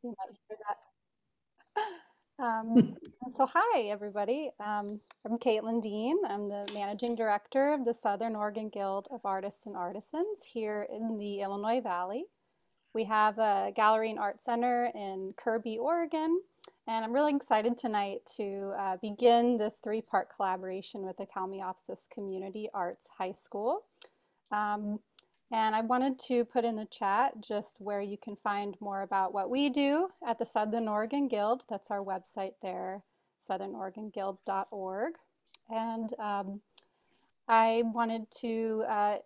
You might hear that. So hi, everybody. I'm Caitlin Dean. I'm the Managing Director of the Southern Oregon Guild of Artists and Artisans here in the Illinois Valley. We have a gallery and art center in Kirby, Oregon, and I'm really excited tonight to begin this three-part collaboration with the Kalmiopsis Community Arts High School. Um, and I wanted to put in the chat just where you can find more about what we do at the Southern Oregon Guild. That's our website there, southernoregonguild.org. And I wanted to, I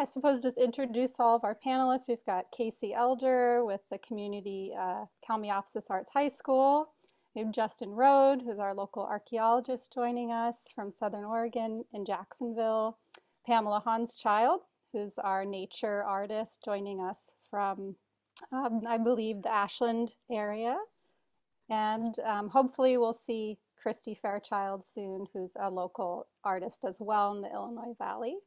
suppose just introduce all of our panelists. We've got Casey Elder with the community Kalmiopsis Arts High School. We have Justin Rode, who's our local archaeologist, joining us from Southern Oregon in Jacksonville. Pamela Hanschild, who's our nature artist, joining us from, I believe, the Ashland area. And hopefully we'll see Christy Fairchild soon, who's a local artist as well in the Illinois Valley.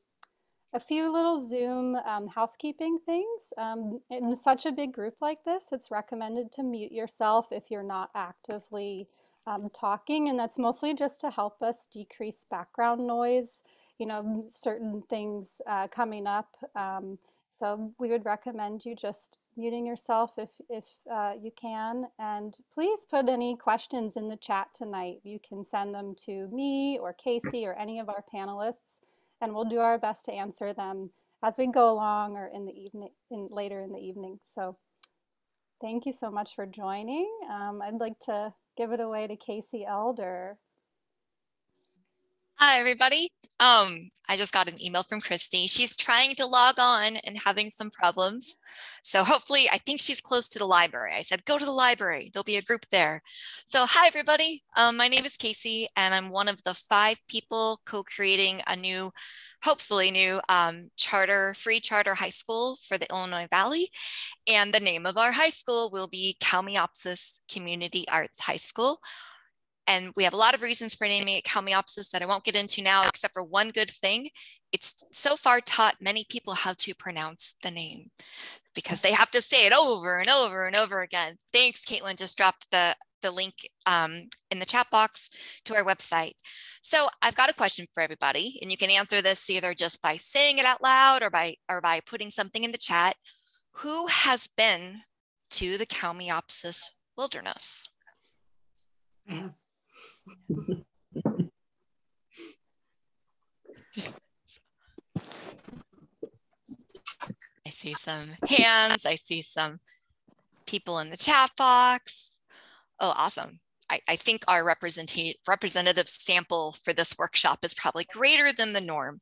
A few little Zoom housekeeping things. In such a big group like this, it's recommended to mute yourself if you're not actively talking, and that's mostly just to help us decrease background noise, certain things coming up. So we would recommend you just muting yourself if you can. And please put any questions in the chat tonight. You can send them to me or Casey or any of our panelists, and we'll do our best to answer them as we go along or in the evening, later in the evening. So thank you so much for joining. I'd like to give it away to Casey Elder. Hi, everybody. I just got an email from Christy. She's trying to log on and having some problems. So hopefully, I think she's close to the library. I said, go to the library. There'll be a group there. So hi, everybody. My name is Casey, and I'm one of the 5 people co-creating a new, hopefully new free charter high school for the Illinois Valley. And the name of our high school will be Kalmiopsis Community Arts High School. And we have a lot of reasons for naming it Kalmiopsis that I won't get into now, except for one good thing. It's so far taught many people how to pronounce the name because they have to say it over and over and over again. Thanks, Caitlin just dropped the link in the chat box to our website. So I've got a question for everybody, and you can answer this either just by saying it out loud or by putting something in the chat. Who has been to the Kalmiopsis wilderness? I see some hands. I see some people in the chat box. Oh, awesome. I think our representative sample for this workshop is probably greater than the norm.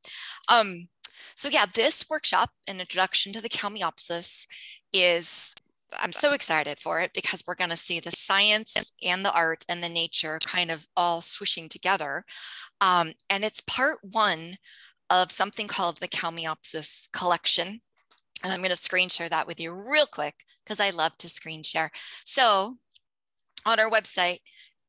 So yeah, this workshop, an introduction to the Kalmiopsis, I'm so excited for it because we're going to see the science and the art and the nature kind of all swishing together. And it's part 1 of something called the Kalmiopsis collection. And I'm going to screen share that with you real quick because I love to screen share. So on our website,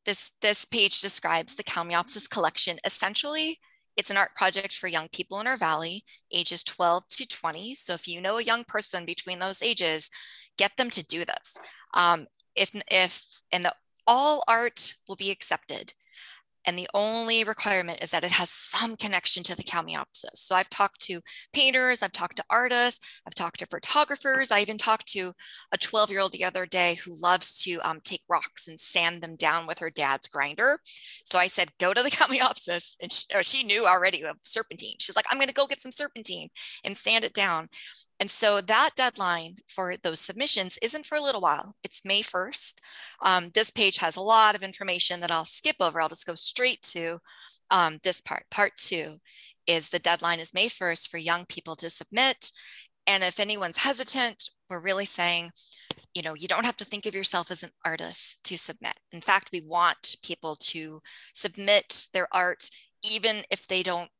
this page describes the Kalmiopsis collection. Essentially, it's an art project for young people in our valley, ages 12 to 20. So if you know a young person between those ages, get them to do this. All art will be accepted. And the only requirement is that it has some connection to the Kalmiopsis. So I've talked to painters, I've talked to artists, I've talked to photographers. I even talked to a 12-year-old the other day who loves to take rocks and sand them down with her dad's grinder. So I said, go to the Kalmiopsis. And she knew already of serpentine. She's like, I'm going to go get some serpentine and sand it down. And so that deadline for those submissions isn't for a little while. It's May 1st. This page has a lot of information that I'll skip over. I'll just go straight to this part. Part 2 is the deadline is May 1st for young people to submit. And if anyone's hesitant, we're really saying, you don't have to think of yourself as an artist to submit. In fact, we want people to submit their art, even if they don't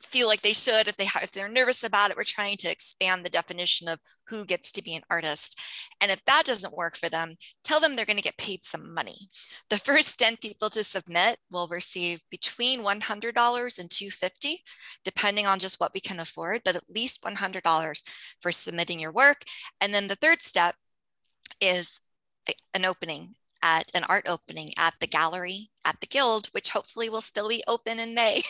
feel like they should, if they're nervous about it. We're trying to expand the definition of who gets to be an artist. And if that doesn't work for them, tell them they're going to get paid some money. The first 10 people to submit will receive between $100 and $250, depending on just what we can afford, but at least $100 for submitting your work. And then the third step is an opening at an art opening at the gallery at the Guild, which hopefully will still be open in May.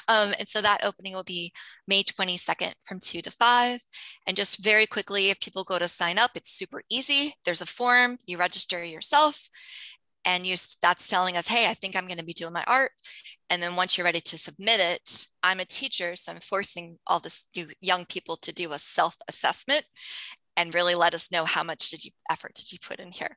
And so that opening will be May 22nd from 2 to 5. And just very quickly, if people go to sign up, it's super easy. There's a form, you register yourself, and that's telling us, hey, I think I'm going to be doing my art. And then once you're ready to submit it, I'm a teacher, so I'm forcing all this young people to do a self-assessment and really let us know how much effort did you put in here.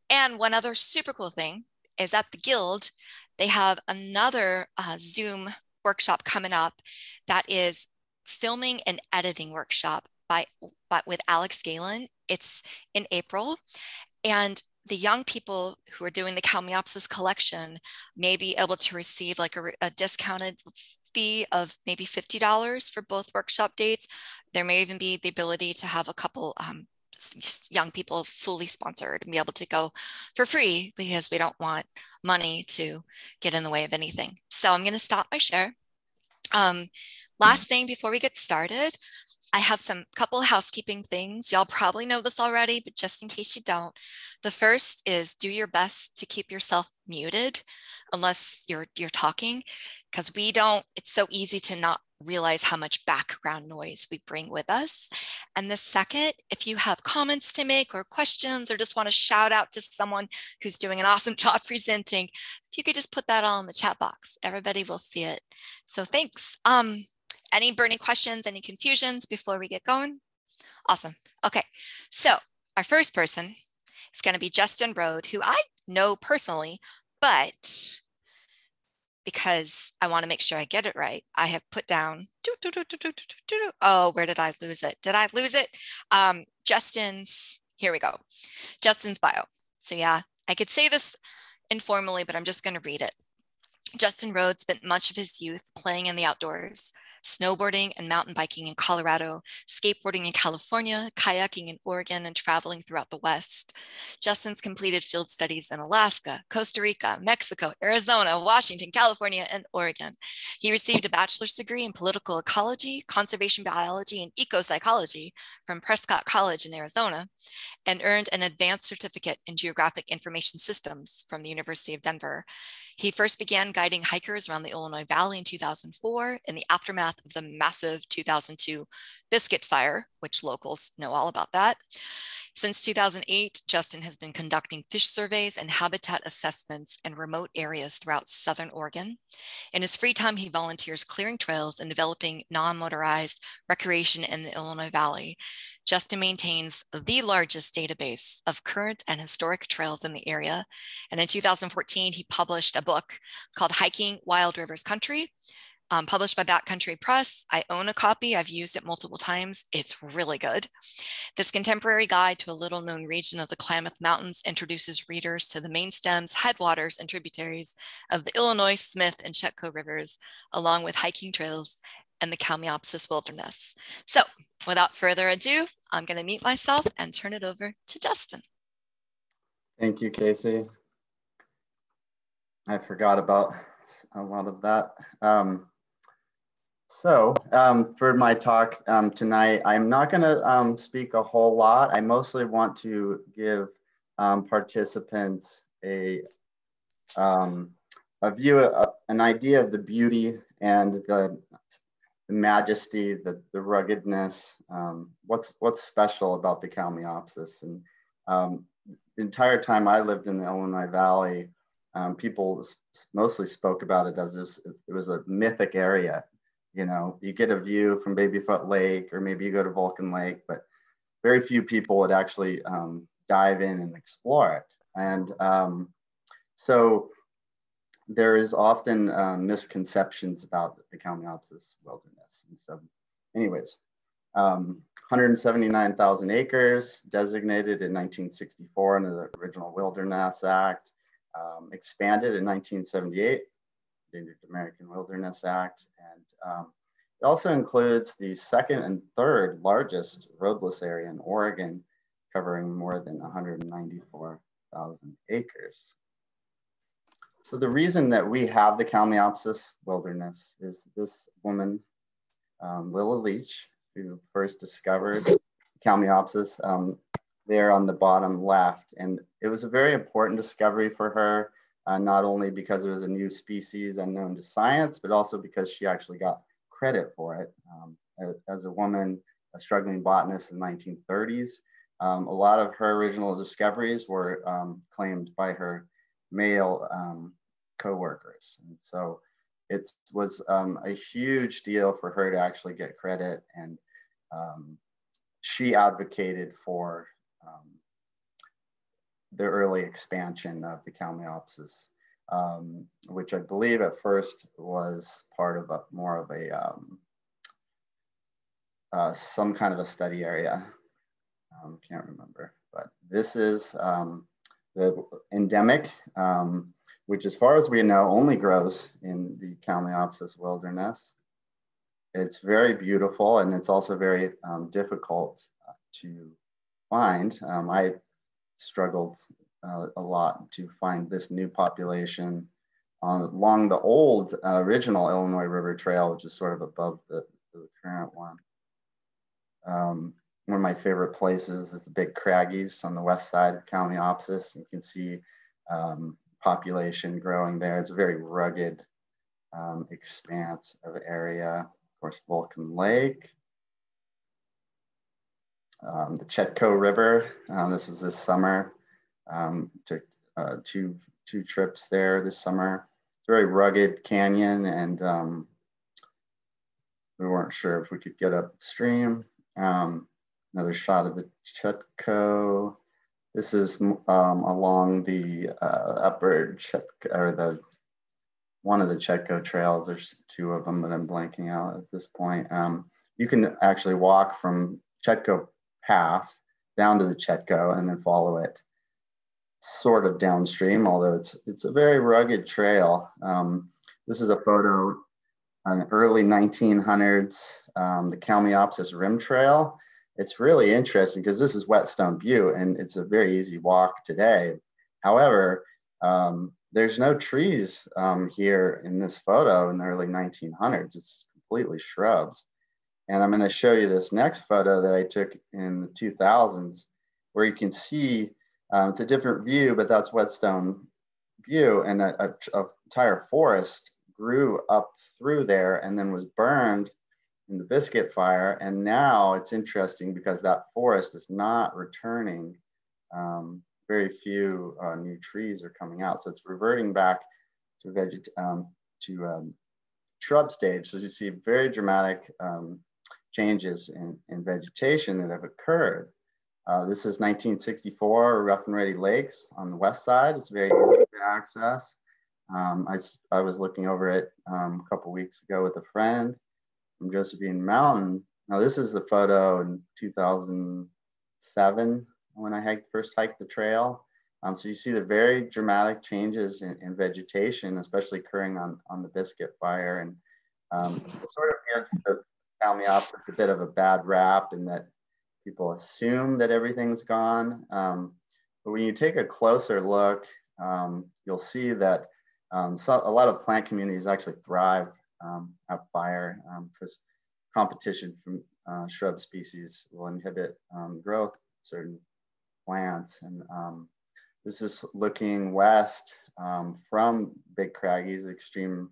And one other super cool thing is at the Guild, they have another Zoom workshop coming up that is filming and editing workshop with Alex Galen. It's in April. And the young people who are doing the Kalmiopsis collection may be able to receive like a discounted fee of maybe $50 for both workshop dates. There may even be the ability to have a couple young people fully sponsored and be able to go for free, because we don't want money to get in the way of anything. So I'm going to stop my share. Last thing before we get started, I have couple housekeeping things. Y'all probably know this already, but just in case you don't, the first is do your best to keep yourself muted unless you're talking, because it's so easy to not realize how much background noise we bring with us. And the second, if you have comments to make or questions or just want to shout out to someone who's doing an awesome job presenting, if you could just put that all in the chat box, everybody will see it. So thanks. Any burning questions, any confusions before we get going? Awesome. Okay, so our first person is going to be Justin Rode, who I know personally, but because I want to make sure I get it right, I have put down, oh, where did I lose it? Did I lose it? Here we go. Justin's bio. So yeah, I could say this informally, but I'm just going to read it. Justin Rode spent much of his youth playing in the outdoors, snowboarding and mountain biking in Colorado, skateboarding in California, kayaking in Oregon, and traveling throughout the West. Justin's completed field studies in Alaska, Costa Rica, Mexico, Arizona, Washington, California, and Oregon. He received a bachelor's degree in political ecology, conservation biology, and ecopsychology from Prescott College in Arizona, and earned an advanced certificate in geographic information systems from the University of Denver. He first began guiding hikers around the Illinois Valley in 2004 in the aftermath of the massive 2002 Biscuit Fire, which locals know all about that. Since 2008, Justin has been conducting fish surveys and habitat assessments in remote areas throughout Southern Oregon. In his free time, he volunteers clearing trails and developing non-motorized recreation in the Illinois Valley. Justin maintains the largest database of current and historic trails in the area. And in 2014, he published a book called Hiking Wild Rivers Country, published by Backcountry Press. I own a copy. I've used it multiple times. It's really good. This contemporary guide to a little known region of the Klamath Mountains introduces readers to the main stems, headwaters, and tributaries of the Illinois, Smith, and Chetco rivers, along with hiking trails and the Kalmiopsis wilderness. So without further ado, I'm going to mute myself and turn it over to Justin. Thank you, Casey. I forgot about a lot of that. For my talk tonight, I'm not going to speak a whole lot. I mostly want to give participants an idea of the beauty and the majesty, the ruggedness, what's special about the Kalmiopsis. And the entire time I lived in the Illinois Valley, people mostly spoke about it as it was a mythic area. You know, you get a view from Babyfoot Lake, or maybe you go to Vulcan Lake, but very few people would actually dive in and explore it. And so there is often misconceptions about the Kalmiopsis wilderness. And so anyways, 179,000 acres designated in 1964 under the original Wilderness Act, expanded in 1978, Endangered American Wilderness Act. And it also includes the second and third largest roadless area in Oregon, covering more than 194,000 acres. So the reason that we have the Kalmiopsis wilderness is this woman, Willa Leach, who first discovered Kalmiopsis. there on the bottom left. And it was a very important discovery for her, not only because it was a new species unknown to science, but also because she actually got credit for it. As a woman, a struggling botanist in the 1930s, a lot of her original discoveries were claimed by her male co-workers. And so it was a huge deal for her to actually get credit. And she advocated for the early expansion of the Kalmiopsis, which I believe at first was part of more of a some kind of a study area. Can't remember, but this is the endemic, which as far as we know only grows in the Kalmiopsis wilderness. It's very beautiful, and it's also very difficult to find. I struggled a lot to find this new population along the old original Illinois River Trail, which is sort of above the current one. One of my favorite places is the Big Craggies on the west side of Kalmiopsis. You can see population growing there. It's a very rugged expanse of area. Of course, Vulcan Lake. The Chetco River. This was this summer. Took two trips there this summer. It's a very rugged canyon, and we weren't sure if we could get upstream. Another shot of the Chetco. This is along the upper Chetco, or one of the Chetco trails. There's two of them that I'm blanking out at this point. You can actually walk from Chetco Pass down to the Chetco and then follow it sort of downstream, although it's a very rugged trail. This is a photo in early 1900s, the Kalmiopsis Rim Trail. It's really interesting because this is Whetstone Butte, and it's a very easy walk today. However, there's no trees here in this photo in the early 1900s. It's completely shrubs. And I'm going to show you this next photo that I took in the 2000s, where you can see it's a different view, but that's Whetstone Butte, and an entire forest grew up through there and then was burned in the Biscuit Fire. And now it's interesting because that forest is not returning. Very few new trees are coming out. So it's reverting back to shrub stage. So you see very dramatic changes in vegetation that have occurred. This is 1964 Rough and Ready Lakes on the west side. It's very easy to access. I was looking over it a couple weeks ago with a friend from Josephine Mountain. Now this is the photo in 2007 when I first hiked the trail. So you see the very dramatic changes in vegetation, especially occurring on the Biscuit Fire. And it sort of gives the Kalmiopsis a bit of a bad rap in that people assume that everything's gone. But when you take a closer look, you'll see that a lot of plant communities actually thrive at fire because competition from shrub species will inhibit growth of certain plants. And this is looking west from Big Craggies, extreme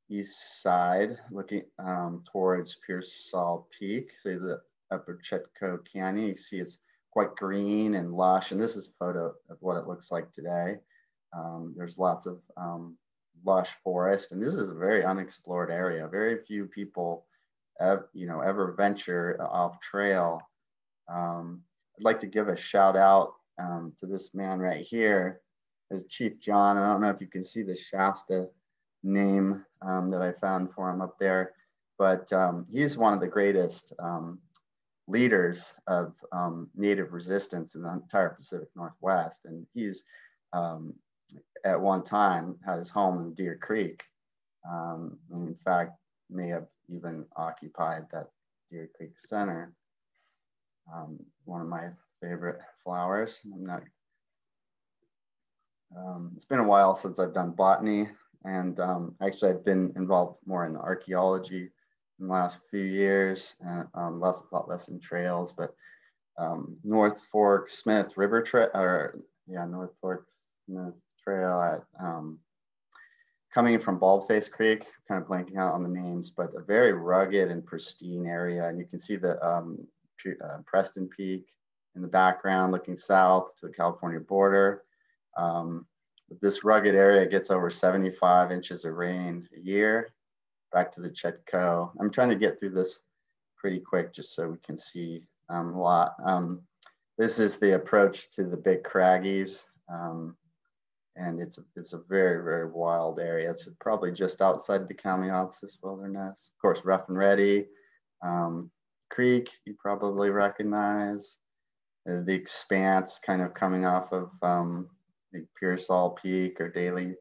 east side, looking towards Pearsall Peak. So the upper Chetco Canyon, you see it's quite green and lush. And this is a photo of what it looks like today. There's lots of lush forest, and this is a very unexplored area. Very few people ever venture off trail. I'd like to give a shout out to this man right here, is Chief John. I don't know if you can see the Shasta name that I found for him up there, but he's one of the greatest leaders of native resistance in the entire Pacific Northwest. And he's at one time had his home in Deer Creek. And in fact, may have even occupied that Deer Creek Center. One of my favorite flowers. It's been a while since I've done botany, and actually I've been involved more in archaeology in the last few years, a lot less in trails, but North Fork Smith River Trail, or yeah, North Fork Smith Trail at coming from Baldface Creek, kind of blanking out on the names, but a very rugged and pristine area. And you can see the Preston Peak in the background looking south to the California border. This rugged area gets over 75 inches of rain a year. Back to the Chetco. I'm trying to get through this pretty quick just so we can see a lot. This is the approach to the Big Craggies. And it's a very, very wild area. It's probably just outside the Kalmiopsis Wilderness. Of course, Rough and Ready Creek, you probably recognize. The Expanse kind of coming off of the Pearsall Peak or Daly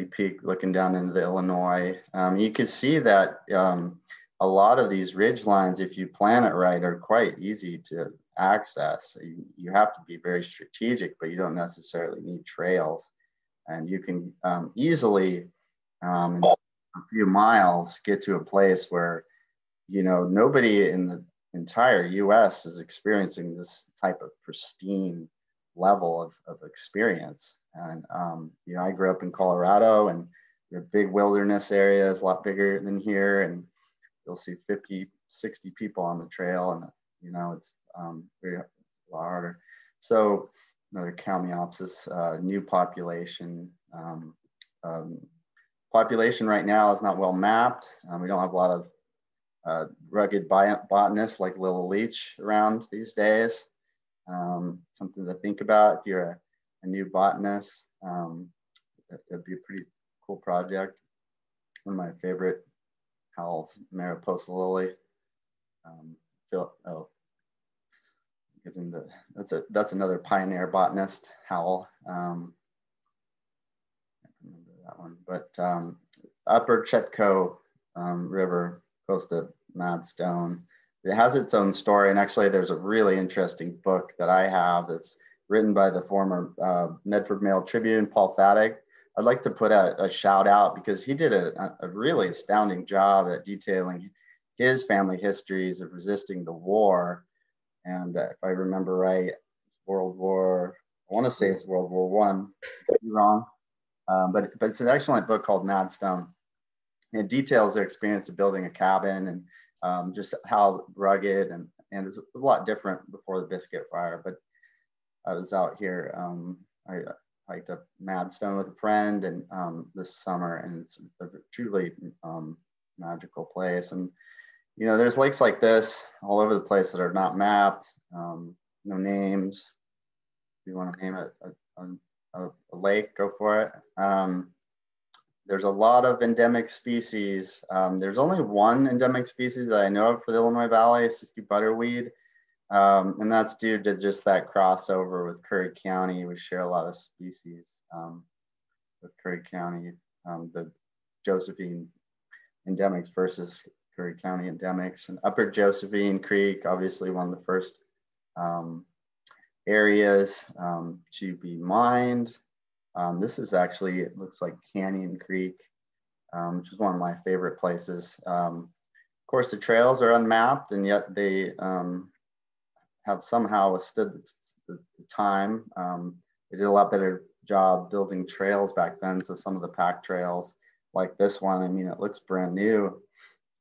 Peak, looking down into the Illinois. You can see that a lot of these ridge lines, if you plan it right, are quite easy to access. You have to be very strategic, but you don't necessarily need trails. And you can easily, in a few miles, get to a place where, you know, nobody in the entire US is experiencing this type of pristine level of experience. And, you know, I grew up in Colorado, and we have big wilderness areas, a lot bigger than here. And you'll see 50, 60 people on the trail, and, you know, it's it's a lot harder. So another Kalmiopsis, new population. Population right now is not well mapped. We don't have a lot of rugged botanists like Lilla Leach around these days. Something to think about if you're a new botanist. It'd be a pretty cool project. One of my favorite Howell's Mariposa Lily. That's another pioneer botanist, Howell. I can't remember that one, but Upper Chetco River, close to Madstone. It has its own story, and actually there's a really interesting book that I have that's written by the former Medford Mail Tribune, Paul Faddick. I'd like to put a shout out because he did a really astounding job at detailing his family histories of resisting the war. And if I remember right, I want to say it's World War I, could be wrong. But it's an excellent book called Madstone. It details their experience of building a cabin and just how rugged and it's a lot different before the Biscuit Fire. But I was out here, I hiked up Madstone with a friend and this summer, and it's a truly magical place. And you know, there's lakes like this all over the place that are not mapped, no names. If you want to name it a lake, go for it. There's a lot of endemic species. There's only one endemic species that I know of for the Illinois Valley, siskiyou butterweed. And that's due to just that crossover with Curry County. We share a lot of species with Curry County, the Josephine endemics versus Curry County endemics. And Upper Josephine Creek, obviously one of the first areas to be mined. This is actually, it looks like Canyon Creek, which is one of my favorite places. Of course, the trails are unmapped, and yet they have somehow withstood the time. They did a lot better job building trails back then. So some of the pack trails like this one, I mean, it looks brand new,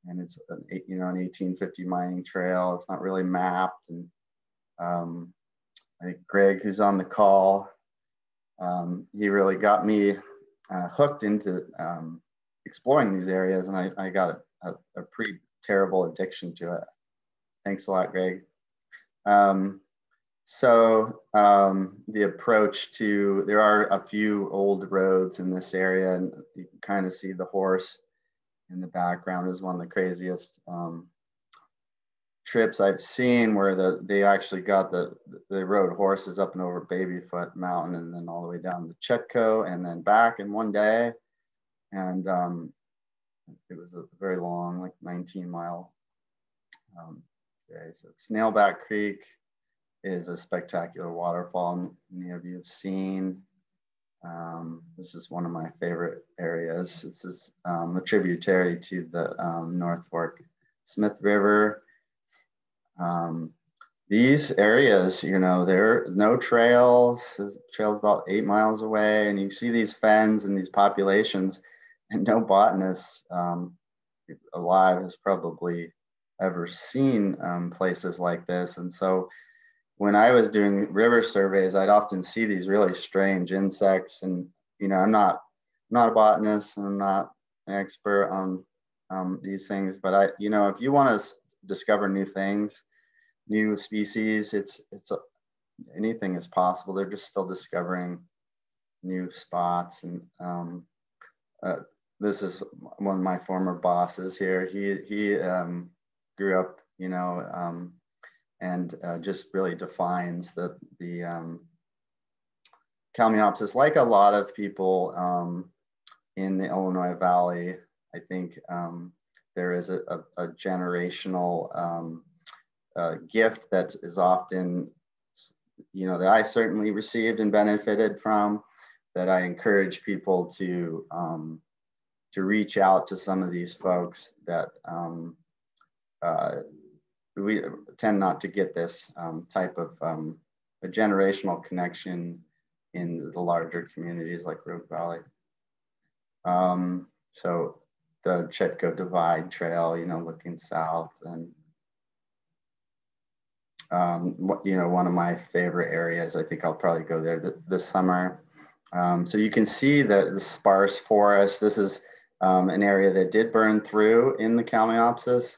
and it's an 1850 mining trail. It's not really mapped. And I think Greg, who's on the call, he really got me hooked into exploring these areas, and I got a pretty terrible addiction to it. Thanks a lot, Greg. The approach to, there are a few old roads in this area, and you can kind of see the horse in the background is one of the craziest trips I've seen, where they actually got they rode horses up and over Babyfoot Mountain and then all the way down to Chetco and then back in one day. And it was a very long, like 19-mile day. So Snailback Creek is a spectacular waterfall many of you have seen. This is one of my favorite areas. This is a tributary to the North Fork Smith River. these areas, you know, there are no trails. The trail's about 8 miles away, and you see these fens and these populations, and no botanist alive has probably ever seen places like this. And so when I was doing river surveys, I'd often see these really strange insects. And you know, I'm not a botanist, and I'm not an expert on these things, but you know, if you want to discover new things, new species, anything is possible. They're just still discovering new spots. And uh, this is one of my former bosses here. He grew up, you know, and just really defines the Kalmiopsis. Like a lot of people in the Illinois Valley, I think there is a generational gift that is often, you know, that I certainly received and benefited from, that I encourage people to reach out to some of these folks that we tend not to get this type of a generational connection in the larger communities like Rogue Valley. So the Chetco Divide Trail, you know, looking south, and you know, one of my favorite areas, I think I'll probably go there this summer. So you can see the sparse forest. This is an area that did burn through in the Kalmiopsis.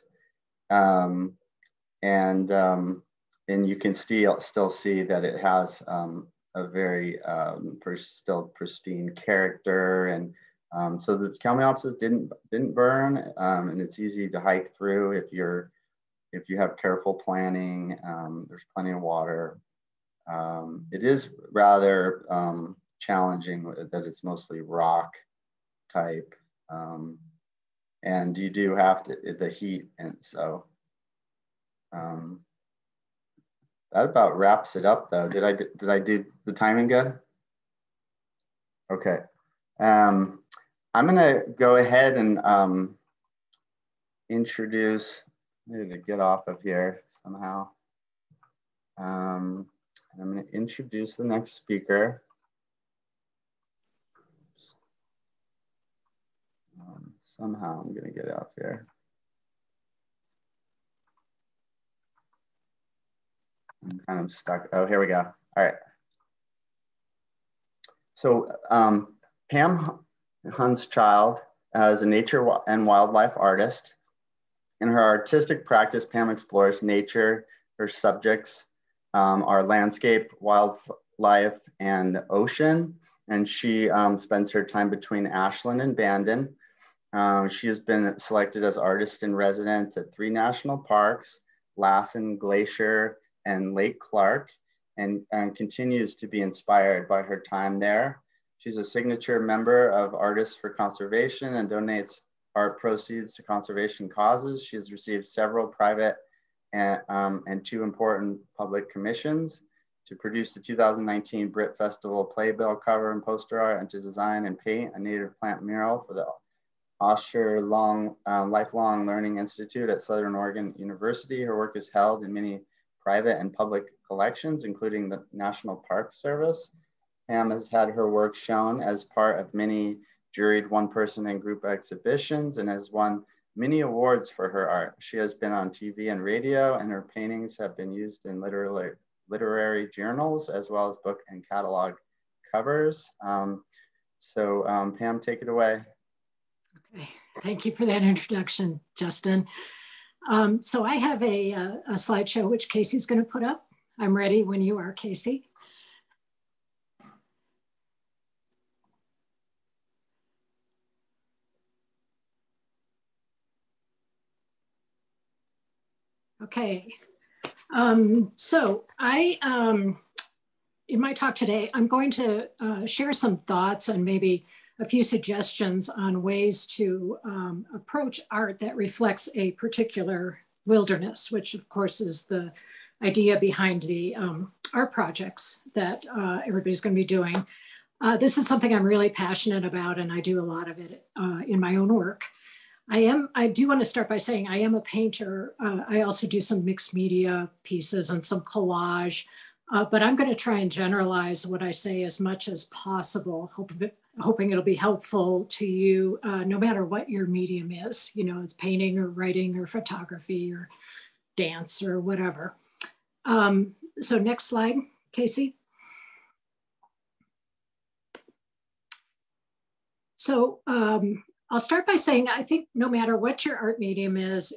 And you can still see that it has a very still pristine character. And so the Kalmiopsis didn't burn, and it's easy to hike through if you have careful planning. There's plenty of water. It is rather challenging that it's mostly rock type, and you do have the heat, and so that about wraps it up. Though, did I do the timing good? Okay, I'm gonna go ahead and introduce. I need to get off of here somehow. I'm going to introduce the next speaker. Somehow I'm going to get off here. I'm kind of stuck. Oh, here we go. All right. So Pam Huntschild is a nature and wildlife artist. In her artistic practice, Pam explores nature. Her subjects are landscape, wildlife, and ocean. And she spends her time between Ashland and Bandon. She has been selected as artist in residence at 3 national parks, Lassen Glacier and Lake Clark, and continues to be inspired by her time there. She's a signature member of Artists for Conservation and donates art proceeds to conservation causes. She has received several private and 2 important public commissions to produce the 2019 Brit Festival playbill cover and poster art, and to design and paint a native plant mural for the Osher Lifelong Learning Institute at Southern Oregon University. Her work is held in many private and public collections, including the National Park Service. Pam has had her work shown as part of many juried 1-person and group exhibitions, and has won many awards for her art. She has been on TV and radio, and her paintings have been used in literary journals, as well as book and catalog covers. Pam, take it away. Okay, thank you for that introduction, Justin. So I have a slideshow which Casey's going to put up. I'm ready when you are, Casey. Okay, so in my talk today, I'm going to share some thoughts and maybe a few suggestions on ways to approach art that reflects a particular wilderness, which of course is the idea behind the art projects that everybody's going to be doing. This is something I'm really passionate about, and I do a lot of it in my own work. I do want to start by saying I am a painter. I also do some mixed media pieces and some collage, but I'm going to try and generalize what I say as much as possible, hoping it'll be helpful to you, no matter what your medium is, you know, it's painting or writing or photography or dance or whatever. So next slide, Casey. So I'll start by saying, I think no matter what your art medium is,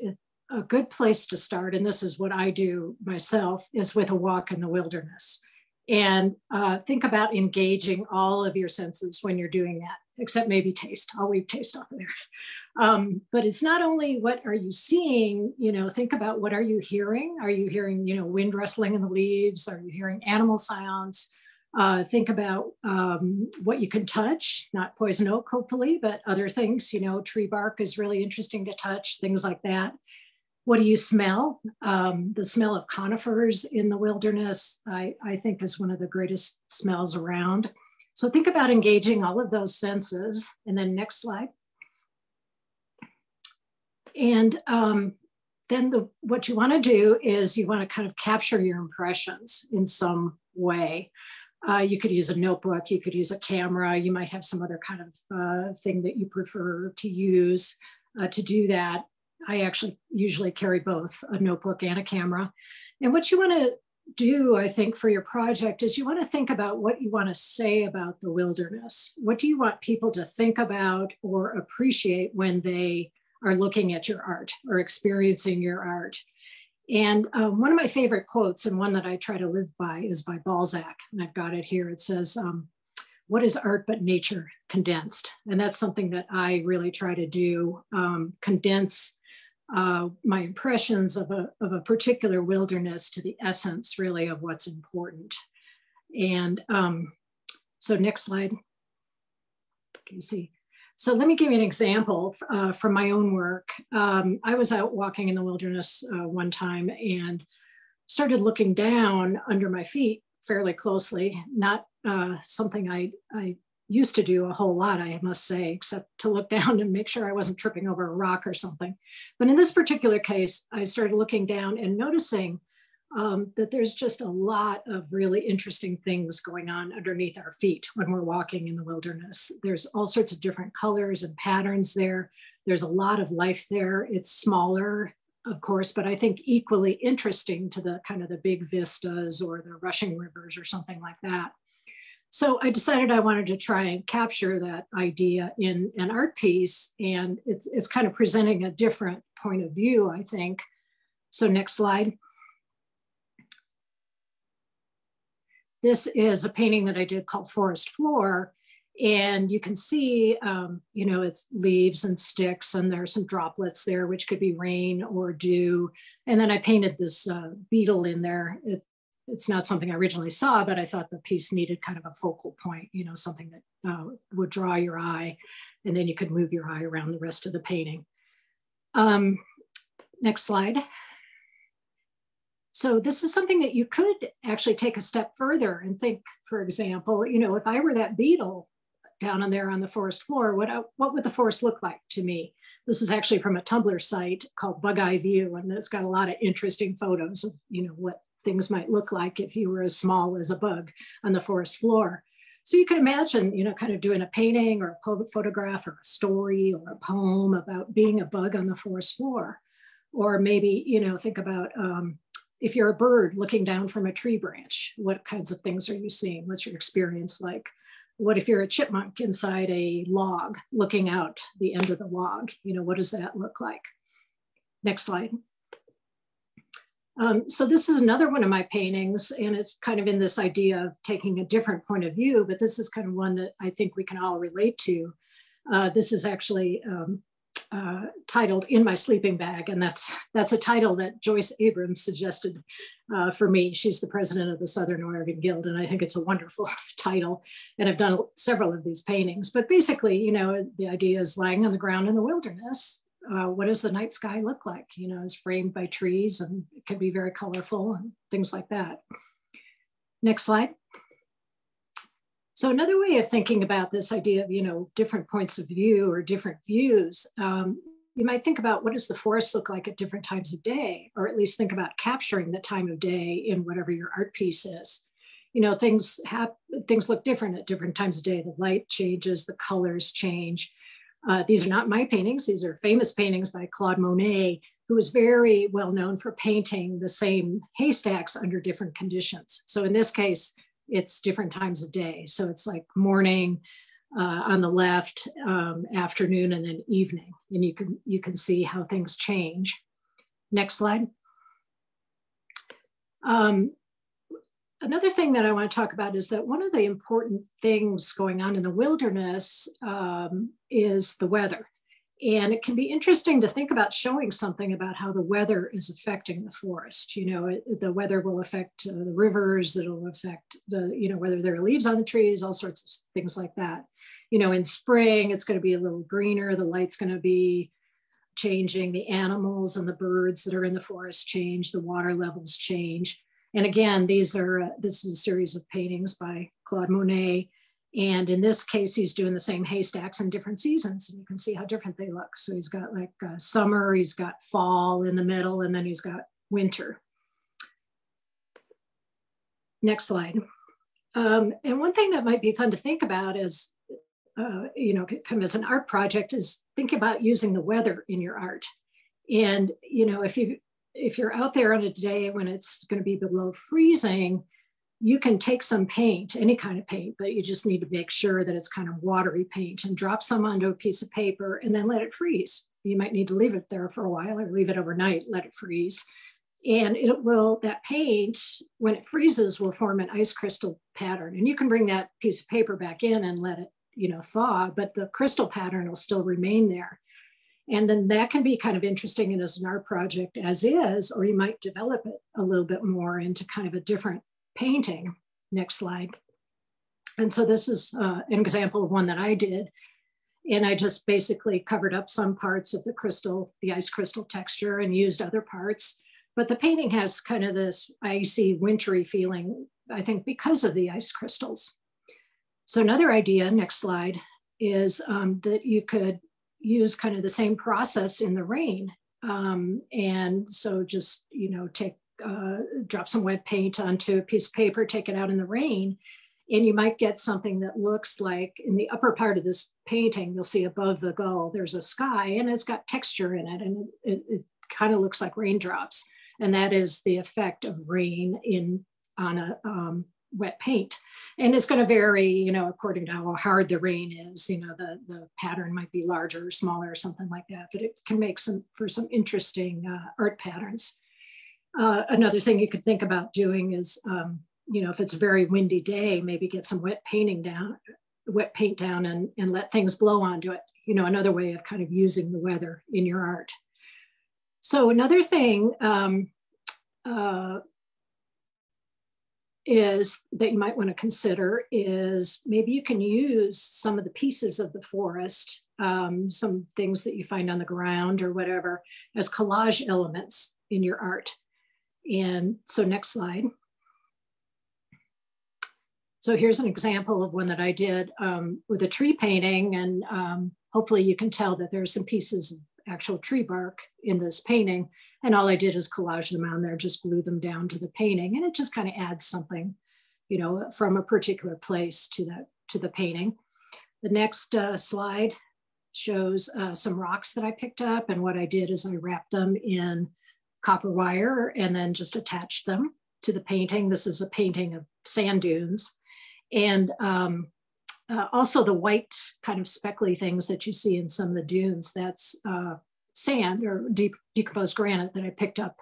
a good place to start, and this is what I do myself, is with a walk in the wilderness. And think about engaging all of your senses when you're doing that, except maybe taste. I'll leave taste off of there. But it's not only what are you seeing, you know, think about what are you hearing? Are you hearing, you know, wind rustling in the leaves? Are you hearing animal sounds? Think about what you can touch, not poison oak, hopefully, but other things, you know, tree bark is really interesting to touch, things like that. What do you smell? The smell of conifers in the wilderness, I think is one of the greatest smells around. So think about engaging all of those senses. And then next slide. And then what you want to do is you want to kind of capture your impressions in some way. You could use a notebook, you could use a camera, you might have some other kind of thing that you prefer to use to do that. I actually usually carry both a notebook and a camera. And what you want to do, I think, for your project is you want to think about what you want to say about the wilderness. What do you want people to think about or appreciate when they are looking at your art or experiencing your art? And one of my favorite quotes, and one that I try to live by, is by Balzac. And I've got it here. It says, what is art but nature condensed? And that's something that I really try to do, condense my impressions of a particular wilderness to the essence, really, of what's important. And so next slide. Can you see? So let me give you an example from my own work. I was out walking in the wilderness one time and started looking down under my feet fairly closely, not something I used to do a whole lot, I must say, except to look down and make sure I wasn't tripping over a rock or something. But in this particular case, I started looking down and noticing that there's just a lot of really interesting things going on underneath our feet when we're walking in the wilderness. There's all sorts of different colors and patterns there. There's a lot of life there. It's smaller, of course, but I think equally interesting to the kind of the big vistas or the rushing rivers or something like that. So I decided I wanted to try and capture that idea in an art piece, and it's kind of presenting a different point of view, I think. So next slide. This is a painting that I did called Forest Floor, and you can see, you know, it's leaves and sticks, and there's some droplets there, which could be rain or dew. And then I painted this beetle in there. It's not something I originally saw, but I thought the piece needed kind of a focal point, you know, something that would draw your eye, and then you could move your eye around the rest of the painting. Next slide. So this is something that you could actually take a step further and think, for example, you know, if I were that beetle down on there on the forest floor, what would the forest look like to me? This is actually from a Tumblr site called Bug Eye View, and it's got a lot of interesting photos of, you know, what things might look like if you were as small as a bug on the forest floor. So you can imagine, you know, kind of doing a painting or a photograph or a story or a poem about being a bug on the forest floor. Or maybe, you know, think about if you're a bird looking down from a tree branch, what kinds of things are you seeing? What's your experience like? What if you're a chipmunk inside a log looking out the end of the log? You know, what does that look like? Next slide. So this is another one of my paintings, and it's kind of in this idea of taking a different point of view, but this is kind of one that I think we can all relate to. This is actually titled In My Sleeping Bag, and that's a title that Joyce Abrams suggested for me. She's the president of the Southern Oregon Guild, and I think it's a wonderful title, and I've done several of these paintings. But basically, you know, the idea is lying on the ground in the wilderness. What does the night sky look like? You know, it's framed by trees, and it can be very colorful and things like that. Next slide. So another way of thinking about this idea of, you know, different points of view or different views you might think about what does the forest look like at different times of day, or at least think about capturing the time of day in whatever your art piece is. You know, things look different at different times of day. The light changes, the colors change. These are not my paintings. These are famous paintings by Claude Monet, who was very well known for painting the same haystacks under different conditions. So in this case, it's different times of day. So it's like morning on the left, afternoon, and then evening. And you can see how things change. Next slide. Another thing that I want to talk about is that one of the important things going on in the wilderness is the weather. And it can be interesting to think about showing something about how the weather is affecting the forest. You know, the weather will affect the rivers, it'll affect whether there are leaves on the trees, all sorts of things like that. You know, in spring, it's going to be a little greener, the light's going to be changing, the animals and the birds that are in the forest change, the water levels change. And again, this is a series of paintings by Claude Monet. And in this case, he's doing the same haystacks in different seasons. And you can see how different they look. So he's got like summer, he's got fall in the middle, and then he's got winter. Next slide. And one thing that might be fun to think about is, come as an art project, is think about using the weather in your art. And, you know, if you're out there on a day when it's going to be below freezing, you can take some paint, any kind of paint, but you just need to make sure that it's kind of watery paint, and drop some onto a piece of paper and then let it freeze. You might need to leave it there for a while, or leave it overnight, let it freeze. And that paint, when it freezes, will form an ice crystal pattern. And you can bring that piece of paper back in and let it, thaw, but the crystal pattern will still remain there. And then that can be kind of interesting as an art project as is, or you might develop it a little bit more into kind of a different painting. Next slide. And so this is an example of one that I did. And I just basically covered up some parts of the ice crystal texture, and used other parts. But the painting has kind of this icy, wintry feeling, I think, because of the ice crystals. So another idea, next slide, is that you could use kind of the same process in the rain. And so just, drop some wet paint onto a piece of paper, take it out in the rain, and you might get something that looks like, in the upper part of this painting, you'll see above the gull, there's a sky, and it's got texture in it, and it kind of looks like raindrops. And that is the effect of rain on a wet paint. And it's going to vary, according to how hard the rain is. The pattern might be larger or smaller or something like that, but it can make for some interesting art patterns. Another thing you could think about doing is, if it's a very windy day, maybe get some wet paint down and let things blow onto it. Another way of kind of using the weather in your art. So another thing is that you might want to consider is maybe you can use some of the pieces of the forest, some things that you find on the ground or whatever, as collage elements in your art. And so next slide. So here's an example of one that I did with a tree painting, and hopefully you can tell that there's some pieces of actual tree bark in this painting. And all I did is collage them on there, just glue them down to the painting. And it just kind of adds something, from a particular place to the painting. The next slide shows some rocks that I picked up. And what I did is I wrapped them in copper wire and then just attached them to the painting. This is a painting of sand dunes. And also the white kind of speckly things that you see in some of the dunes, that's sand or decomposed granite that I picked up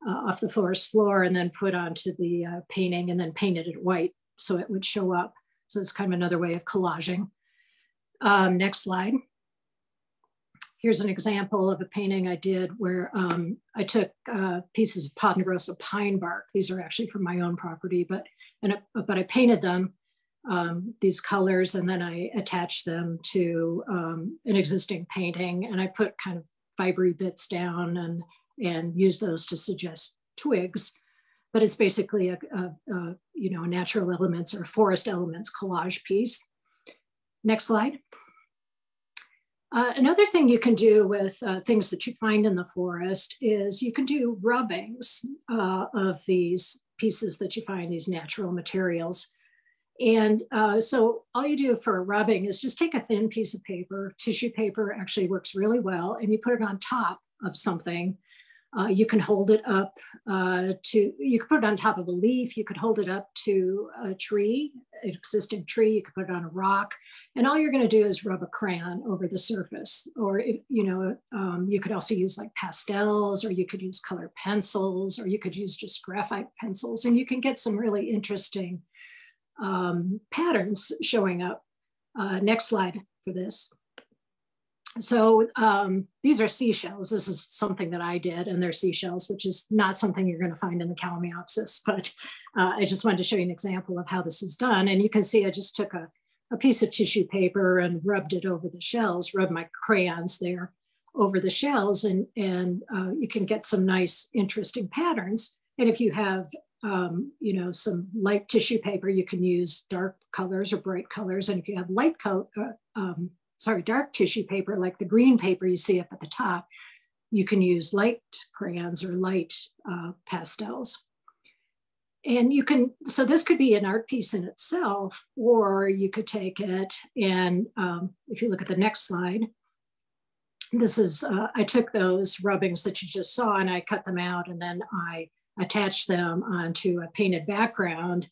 off the forest floor and then put onto the painting, and then painted it white so it would show up. So it's kind of another way of collaging. Next slide. Here's an example of a painting I did where I took pieces of Ponderosa pine bark. These are actually from my own property, but I painted them these colors, and then I attached them to an existing painting, and I put kind of fibery bits down and use those to suggest twigs. But it's basically a natural elements or forest elements collage piece. Next slide. Another thing you can do with things that you find in the forest is you can do rubbings of these pieces that you find, these natural materials. And so all you do for a rubbing is just take a thin piece of paper. Tissue paper actually works really well, and you put it on top of something. You can hold it up you could put it on top of a leaf. You could hold it up to a tree, an existing tree. You could put it on a rock. And all you're going to do is rub a crayon over the surface. Or, you could also use like pastels, or you could use colored pencils, or you could use just graphite pencils. And you can get some really interesting patterns showing up. Next slide for this. So these are seashells. This is something that I did, and they're seashells, which is not something you're going to find in the Kalmiopsis, but I just wanted to show you an example of how this is done. And you can see I just took a piece of tissue paper and rubbed it over the shells, rubbed my crayons there over the shells, and you can get some nice, interesting patterns. And if you have some light tissue paper, you can use dark colors or bright colors. And if you have dark tissue paper, like the green paper you see up at the top, you can use light crayons or light pastels. And so this could be an art piece in itself, or you could take it and if you look at the next slide, this is, I took those rubbings that you just saw and I cut them out, and then I attached them onto a painted background.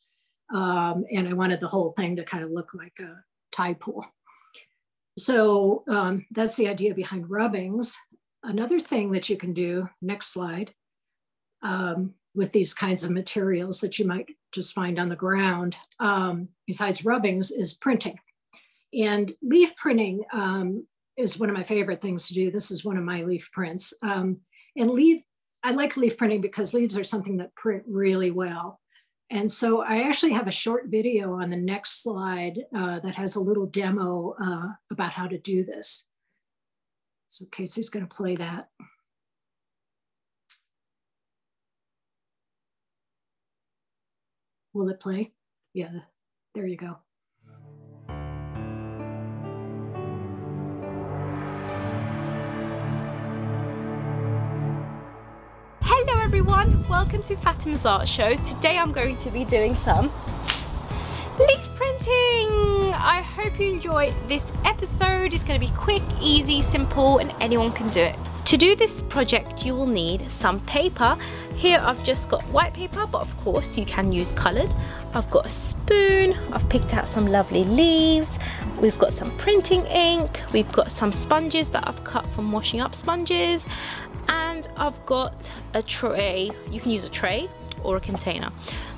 And I wanted the whole thing to kind of look like a tide pool. So that's the idea behind rubbings. Another thing that you can do, next slide, with these kinds of materials that you might just find on the ground, besides rubbings, is printing. And leaf printing is one of my favorite things to do. This is one of my leaf prints. I like leaf printing because leaves are something that print really well. And so I actually have a short video on the next slide that has a little demo about how to do this. So Casey's going to play that. Will it play? Yeah, there you go. Hello everyone, welcome to Fatima's Art Show. Today I'm going to be doing some leaf printing. I hope you enjoy this episode. It's going to be quick, easy, simple, and anyone can do it. To do this project you will need some paper. Here I've just got white paper, but of course you can use coloured. I've got a spoon, I've picked out some lovely leaves, we've got some printing ink, we've got some sponges that I've cut from washing up sponges, and I've got a tray. You can use a tray or a container.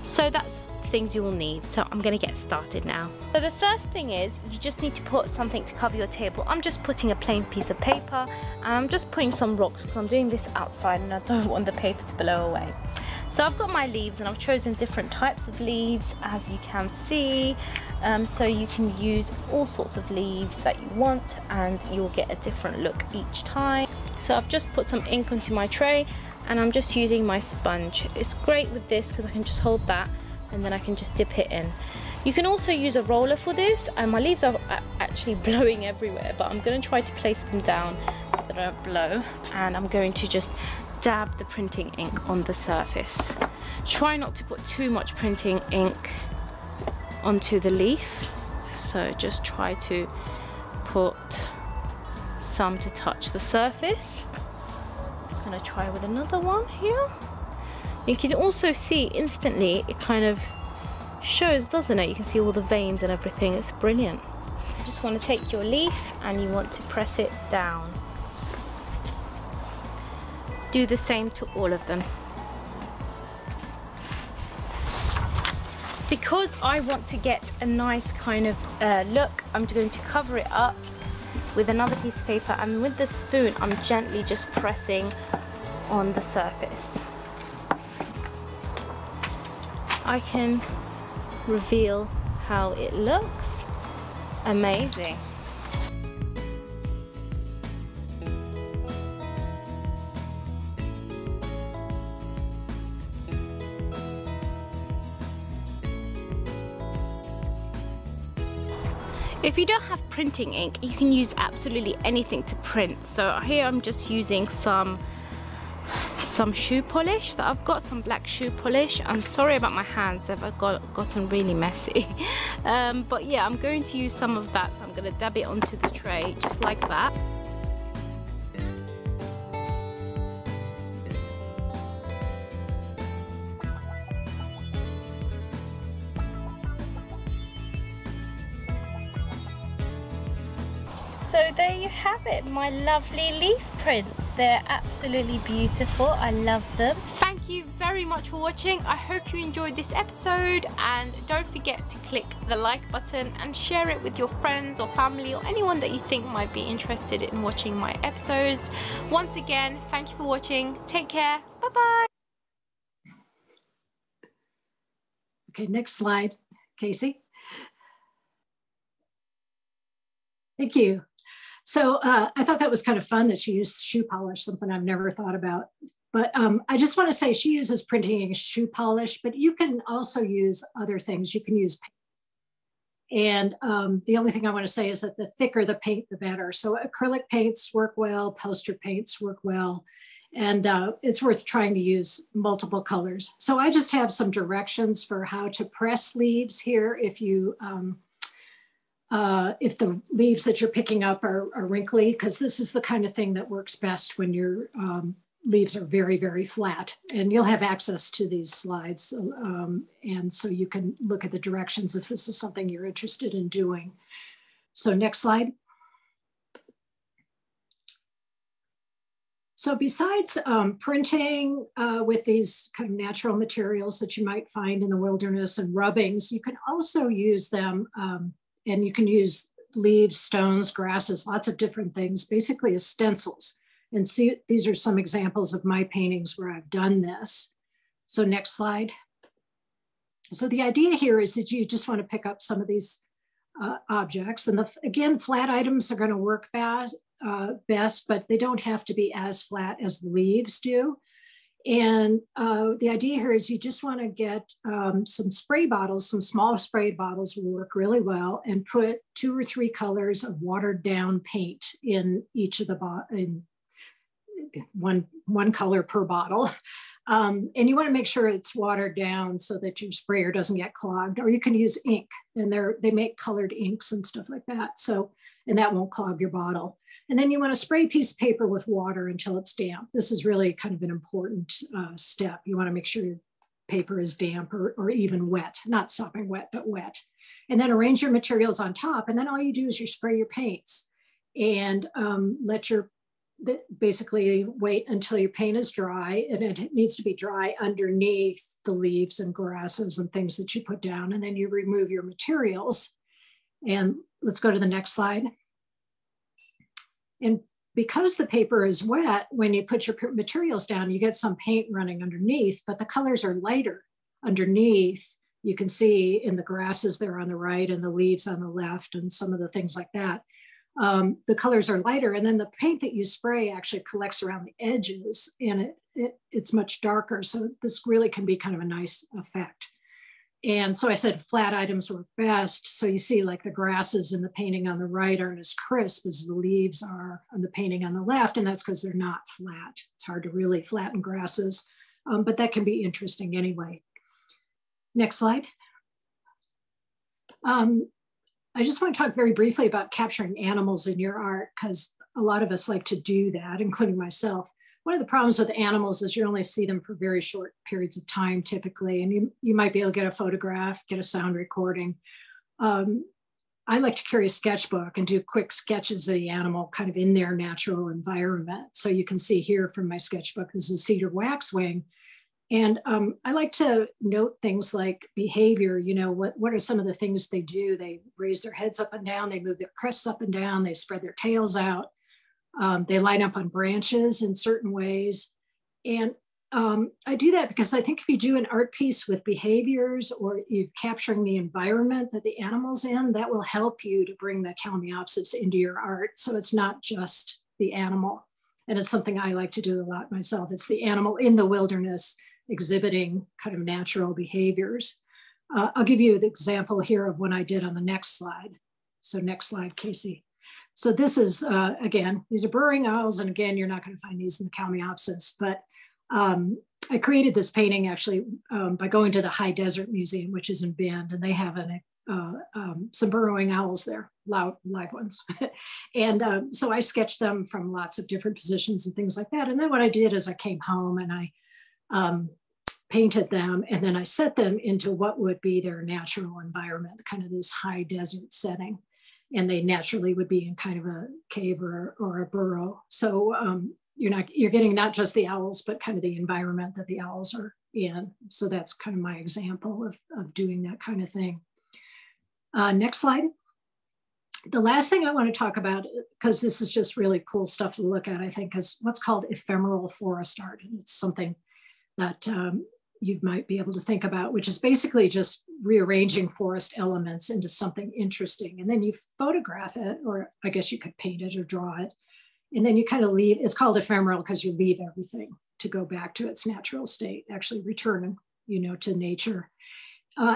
So that's things you will need. So I'm going to get started now. So the first thing is you just need to put something to cover your table. I'm just putting a plain piece of paper, and I'm just putting some rocks because I'm doing this outside and I don't want the paper to blow away. So I've got my leaves, and I've chosen different types of leaves, as you can see. So you can use all sorts of leaves that you want, and you'll get a different look each time. So I've just put some ink onto my tray, and I'm just using my sponge. It's great with this because I can just hold that and then I can just dip it in. You can also use a roller for this, and my leaves are actually blowing everywhere, but I'm going to try to place them down so they don't blow, and I'm going to just dab the printing ink on the surface. Try not to put too much printing ink onto the leaf, so just try to put some to touch the surface. I'm just going to try with another one here. You can also see instantly it kind of shows, doesn't it? You can see all the veins and everything. It's brilliant. You just want to take your leaf and you want to press it down. Do the same to all of them. Because I want to get a nice kind of look, I'm going to cover it up with another piece of paper, and with the spoon I'm gently just pressing on the surface. I can reveal how it looks. Amazing. If you don't have printing ink, you can use absolutely anything to print. So here I'm just using some shoe polish that I've got, some black shoe polish. I'm sorry about my hands, they've gotten really messy. But yeah, I'm going to use some of that, so I'm going to dab it onto the tray just like that. So there you have it, my lovely leaf prints. They're absolutely beautiful. I love them. Thank you very much for watching. I hope you enjoyed this episode, and don't forget to click the like button and share it with your friends or family or anyone that you think might be interested in watching my episodes. Once again, thank you for watching. Take care. Bye-bye. Okay, next slide, Casey. Thank you. So I thought that was kind of fun that she used shoe polish, something I've never thought about. But I just want to say she uses printing ink, shoe polish, but you can also use other things. You can use paint. And the only thing I want to say is that the thicker the paint, the better. So acrylic paints work well, poster paints work well, and it's worth trying to use multiple colors. So I just have some directions for how to press leaves here if the leaves that you're picking up are wrinkly, because this is the kind of thing that works best when your leaves are very, very flat. And you'll have access to these slides. And so you can look at the directions if this is something you're interested in doing. So next slide. So besides printing with these kind of natural materials that you might find in the wilderness and rubbings, you can also use them and you can use leaves, stones, grasses, lots of different things, basically as stencils. And see, these are some examples of my paintings where I've done this. So next slide. So the idea here is that you just want to pick up some of these objects. And again, flat items are going to work best, but they don't have to be as flat as the leaves do. And the idea here is you just want to get some spray bottles, some small spray bottles will work really well, and put 2 or 3 colors of watered down paint in each of the one color per bottle. And you want to make sure it's watered down so that your sprayer doesn't get clogged, or you can use ink, and they make colored inks and stuff like that. So, and that won't clog your bottle. And then you want to spray a piece of paper with water until it's damp. This is really kind of an important step. You want to make sure your paper is damp or even wet, not sopping wet, but wet. And then arrange your materials on top. And then all you do is you spray your paints and basically wait until your paint is dry, and it needs to be dry underneath the leaves and grasses and things that you put down. And then you remove your materials. And let's go to the next slide. And because the paper is wet, when you put your materials down, you get some paint running underneath, but the colors are lighter underneath. You can see in the grasses there on the right and the leaves on the left and some of the things like that. The colors are lighter, and then the paint that you spray actually collects around the edges, and it's much darker. So this really can be kind of a nice effect. And so I said flat items work best. So you see like the grasses in the painting on the right aren't as crisp as the leaves are on the painting on the left, and that's because they're not flat. It's hard to really flatten grasses, but that can be interesting anyway. Next slide. I just want to talk very briefly about capturing animals in your art, because a lot of us like to do that, including myself. One of the problems with animals is you only see them for very short periods of time typically, and you might be able to get a photograph, get a sound recording. I like to carry a sketchbook and do quick sketches of the animal kind of in their natural environment. So you can see here from my sketchbook, this is a cedar waxwing. And I like to note things like behavior. You know, what are some of the things they do? They raise their heads up and down, they move their crests up and down, they spread their tails out. They line up on branches in certain ways. And I do that because I think if you do an art piece with behaviors, or you're capturing the environment that the animal's in, that will help you to bring the Kalmiopsis into your art. So it's not just the animal. And it's something I like to do a lot myself. It's the animal in the wilderness exhibiting kind of natural behaviors. I'll give you the example here of one I did on the next slide. So next slide, Casey. So this is, again, these are burrowing owls. And again, you're not going to find these in the Kalmiopsis, but I created this painting actually by going to the High Desert Museum, which is in Bend, and they have some burrowing owls there, live ones. And so I sketched them from lots of different positions and things like that. And then what I did is I came home and I painted them, and then I set them into what would be their natural environment, kind of this high desert setting. And they naturally would be in kind of a cave or a burrow. So you're getting not just the owls, but kind of the environment that the owls are in. So that's kind of my example of doing that kind of thing. Next slide. The last thing I want to talk about, because this is just really cool stuff to look at, I think, is what's called ephemeral forest art. And it's something that you might be able to think about, which is basically just rearranging forest elements into something interesting. And then you photograph it, or I guess you could paint it or draw it. And then you kind of leave, it's called ephemeral because you leave everything to go back to its natural state, actually return, to nature.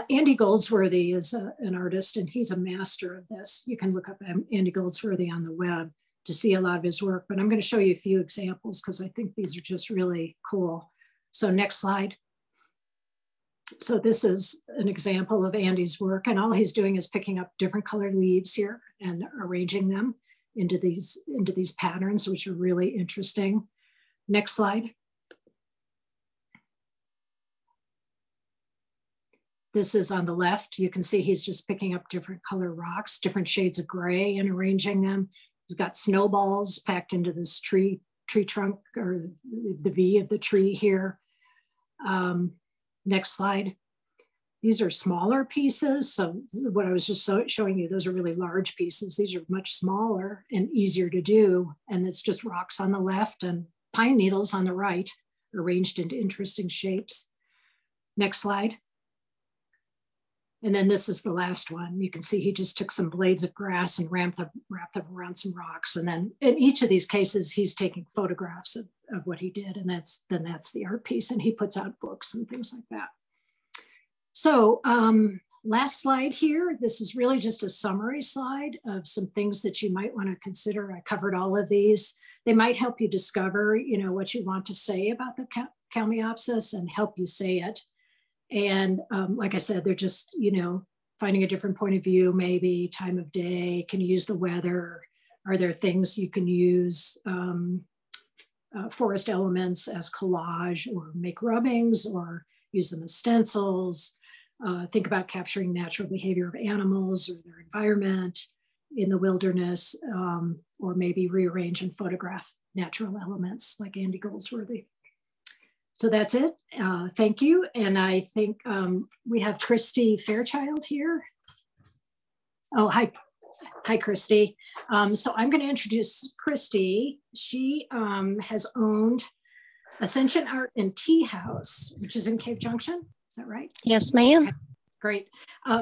Andy Goldsworthy is an artist, and he's a master of this. You can look up Andy Goldsworthy on the web to see a lot of his work, but I'm going to show you a few examples because I think these are just really cool. So next slide. So this is an example of Andy's work, and all he's doing is picking up different colored leaves here and arranging them into these patterns, which are really interesting. Next slide. This is on the left. You can see he's just picking up different color rocks, different shades of gray, and arranging them. He's got snowballs packed into this tree trunk, or the V of the tree here. Next slide. These are smaller pieces. So what I was just showing you, those are really large pieces. These are much smaller and easier to do. And it's just rocks on the left and pine needles on the right, arranged into interesting shapes. Next slide. And then this is the last one. You can see he just took some blades of grass and wrapped them around some rocks. And then in each of these cases, he's taking photographs of what he did. And that's the art piece. And he puts out books and things like that. So last slide here. This is really just a summary slide of some things that you might want to consider. I covered all of these. They might help you discover, what you want to say about the Kalmiopsis and help you say it. And like I said, they're just, finding a different point of view, maybe time of day. Can you use the weather? Are there things you can use forest elements as collage, or make rubbings, or use them as stencils? Think about capturing natural behavior of animals or their environment in the wilderness, or maybe rearrange and photograph natural elements like Andy Goldsworthy. So that's it. Thank you. And I think we have Christy Fairchild here. Oh, hi, Christy. So I'm going to introduce Christy. She has owned Ascension Art and Tea House, which is in Cave Junction. Is that right? Yes, ma'am. Okay. Great.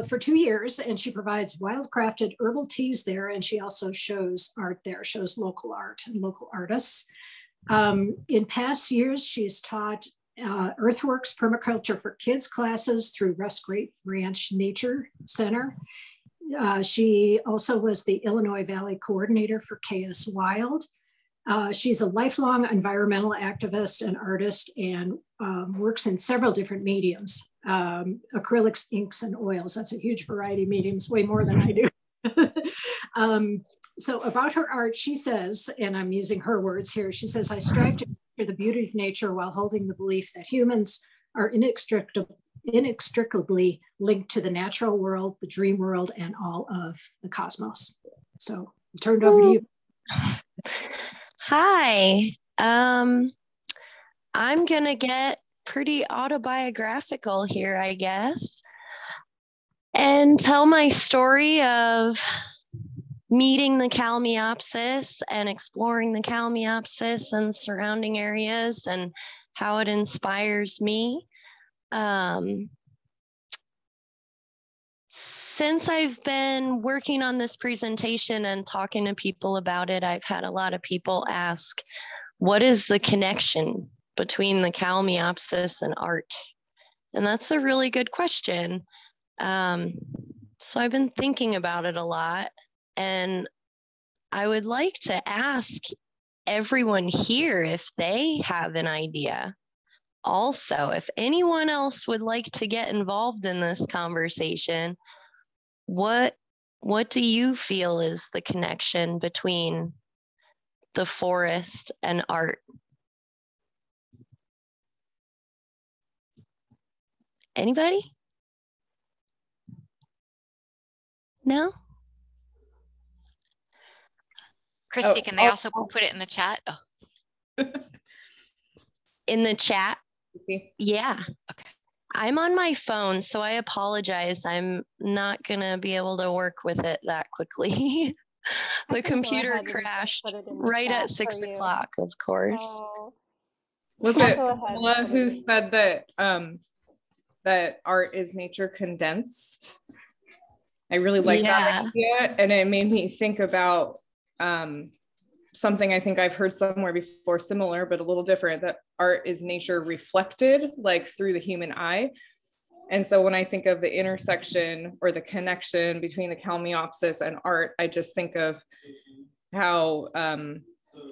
For 2 years, and she provides wildcrafted herbal teas there, and she also shows art there, shows local art and local artists. In past years, she's taught Earthworks Permaculture for Kids classes through Russ Great Ranch Nature Center. She also was the Illinois Valley Coordinator for KS Wild. She's a lifelong environmental activist and artist, and works in several different mediums, acrylics, inks, and oils. That's a huge variety of mediums, way more than I do. So about her art, she says, and I'm using her words here, she says, I strive to capture the beauty of nature while holding the belief that humans are inextricably linked to the natural world, the dream world, and all of the cosmos. So I'll turn it over to you. Hi. I'm going to get pretty autobiographical here, I guess, and tell my story of meeting the Kalmiopsis and exploring the Kalmiopsis and surrounding areas and how it inspires me. Since I've been working on this presentation and talking to people about it, I've had a lot of people ask, what is the connection between the Kalmiopsis and art? And that's a really good question. So I've been thinking about it a lot. And I would like to ask everyone here if they have an idea. Also, if anyone else would like to get involved in this conversation, what do you feel is the connection between the forest and art? Anybody? No? Christy, can they also put it in the chat? Oh. In the chat? Yeah. Okay. I'm on my phone, so I apologize. I'm not going to be able to work with it that quickly. The computer crashed right at 6 o'clock, of course. Oh. Was it Paula who said that that art is nature condensed? I really like that idea, and it made me think about something I think I've heard somewhere before, similar but a little different, that art is nature reflected, like through the human eye. And so when I think of the intersection or the connection between the Kalmiopsis and art, I just think of how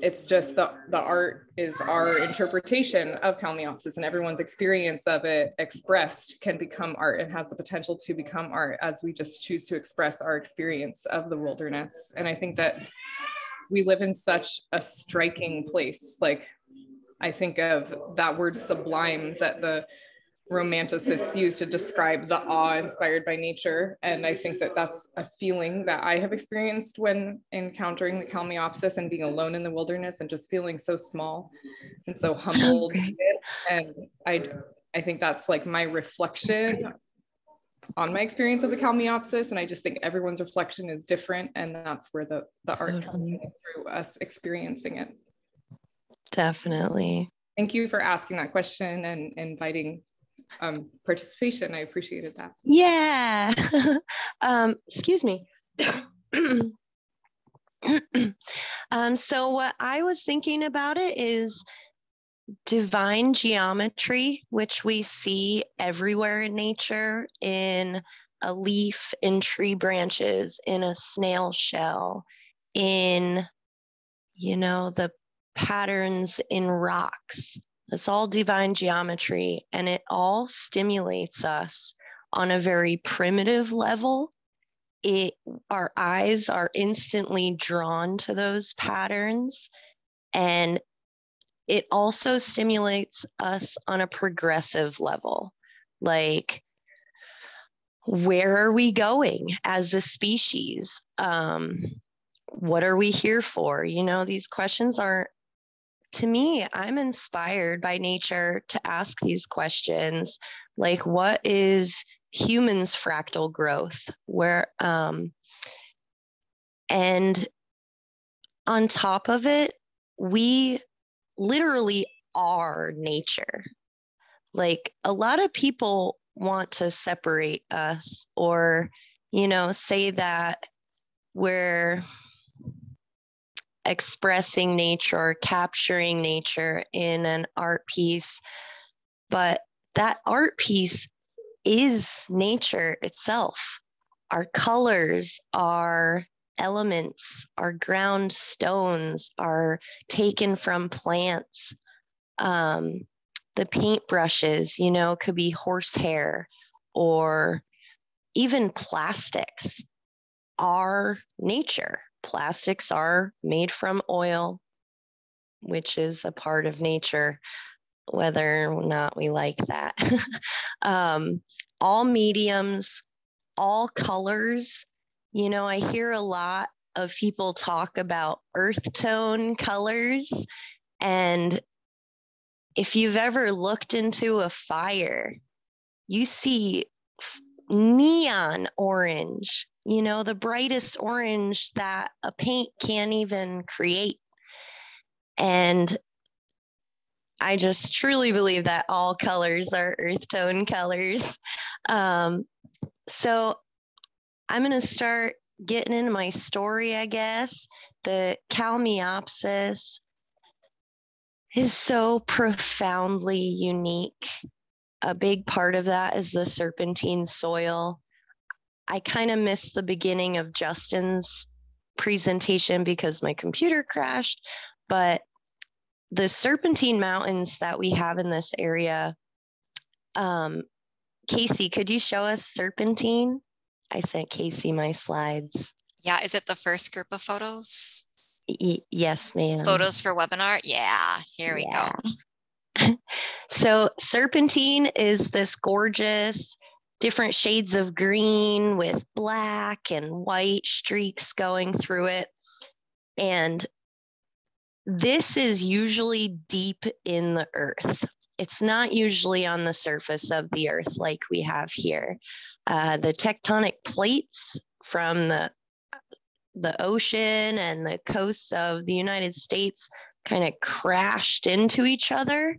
it's just the art is our interpretation of Kalmiopsis, and everyone's experience of it expressed can become art and has the potential to become art as we just choose to express our experience of the wilderness. And I think that we live in such a striking place. Like, I think of that word sublime that the Romanticists used to describe the awe inspired by nature. And I think that that's a feeling that I have experienced when encountering the Kalmiopsis and being alone in the wilderness and just feeling so small and so humbled. And I think that's like my reflection on my experience of the Kalmiopsis. And I just think everyone's reflection is different. And that's where the art comes in, through us experiencing it. Definitely. Thank you for asking that question and inviting participation. I appreciated that. Yeah. Excuse me. So what I was thinking about it is divine geometry, which we see everywhere in nature, in a leaf, in tree branches, in a snail shell, in, the patterns in rocks. It's all divine geometry, and it all stimulates us on a very primitive level. Our eyes are instantly drawn to those patterns, and it also stimulates us on a progressive level. Like, where are we going as a species? What are we here for? These questions are, to me, I'm inspired by nature to ask these questions. Like, what is humans' fractal growth? And on top of it, we literally are nature. Like, a lot of people want to separate us or, say that we're expressing nature or capturing nature in an art piece, but that art piece is nature itself. Our colors, our elements, our ground stones are taken from plants. The paintbrushes, could be horsehair, or even plastics are nature. Plastics are made from oil, which is a part of nature, whether or not we like that. All mediums, all colors. I hear a lot of people talk about earth tone colors. And if you've ever looked into a fire, you see neon orange, the brightest orange that a paint can't even create. And I just truly believe that all colors are earth tone colors. So I'm going to start getting into my story, I guess. The Kalmiopsis is so profoundly unique. A big part of that is the serpentine soil. I kind of missed the beginning of Justin's presentation because my computer crashed, but the Serpentine Mountains that we have in this area, Casey, could you show us Serpentine? I sent Casey my slides. Yeah, is it the first group of photos? Yes, ma'am. Photos for webinar? Yeah, here we go. So Serpentine is this gorgeous, different shades of green with black and white streaks going through it. And this is usually deep in the earth. It's not usually on the surface of the earth like we have here. The tectonic plates from the ocean and the coasts of the United States kind of crashed into each other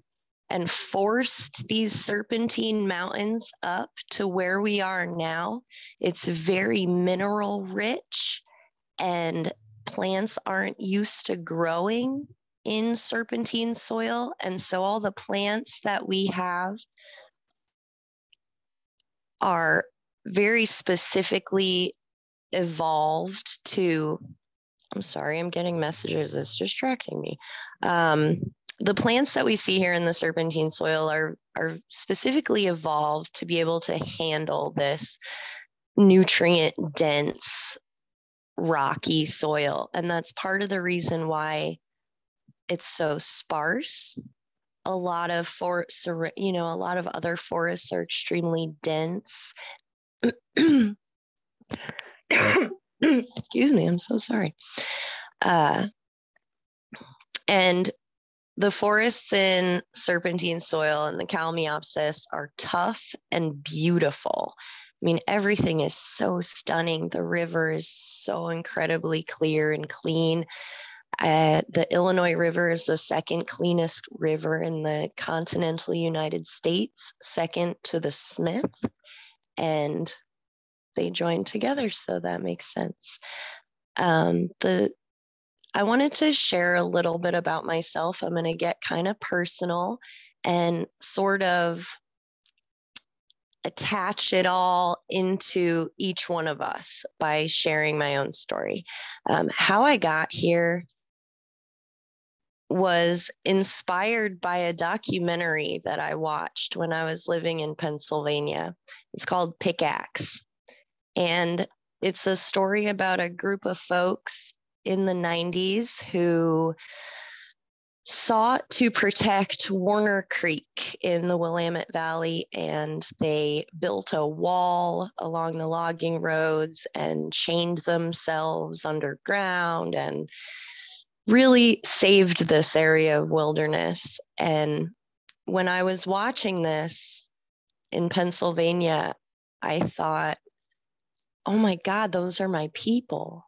and forced these Serpentine Mountains up to where we are now. It's very mineral rich, and plants aren't used to growing in serpentine soil. And so all the plants that we have are very specifically evolved to, I'm sorry, I'm getting messages, it's distracting me. The plants that we see here in the serpentine soil are specifically evolved to be able to handle this nutrient dense rocky soil. And that's part of the reason why it's so sparse. A lot of a lot of other forests are extremely dense. Excuse me, I'm so sorry. And the forests in serpentine soil and the Kalmiopsis are tough and beautiful. I mean, everything is so stunning. The river is so incredibly clear and clean. The Illinois River is the second cleanest river in the continental United States, second to the Smith, and they joined together, so that makes sense. I wanted to share a little bit about myself. I'm going to get kind of personal and sort of attach it all into each one of us by sharing my own story. How I got here was inspired by a documentary that I watched when I was living in Pennsylvania. It's called Pickaxe. And it's a story about a group of folks in the 90s who sought to protect Warner Creek in the Willamette Valley, and they built a wall along the logging roads and chained themselves underground and really saved this area of wilderness. And when I was watching this in Pennsylvania, I thought, oh my God, those are my people.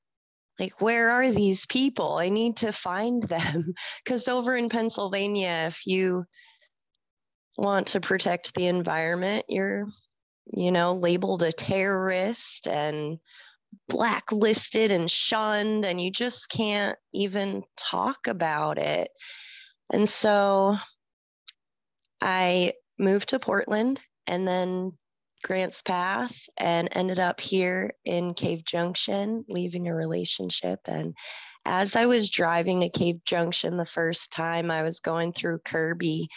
Like, where are these people? I need to find them. Because over in Pennsylvania, if you want to protect the environment, you're, labeled a terrorist and blacklisted and shunned, and you just can't even talk about it. And so I moved to Portland and then Grants Pass and ended up here in Cave Junction, leaving a relationship. And as I was driving to Cave Junction the first time, I was going through Kirby,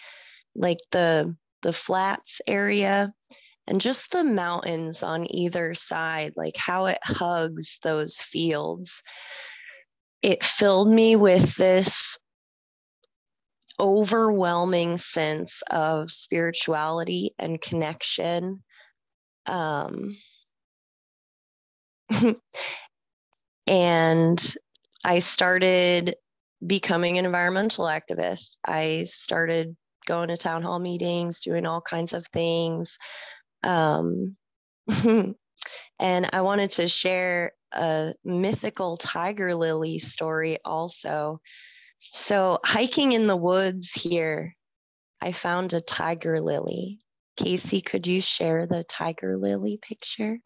like the flats area, and just the mountains on either side, like how it hugs those fields. It filled me with this overwhelming sense of spirituality and connection. And I started becoming an environmental activist. I started going to town hall meetings, doing all kinds of things. And I wanted to share a mythical tiger lily story also. So hiking in the woods here, I found a tiger lily. Casey, could you share the tiger lily picture?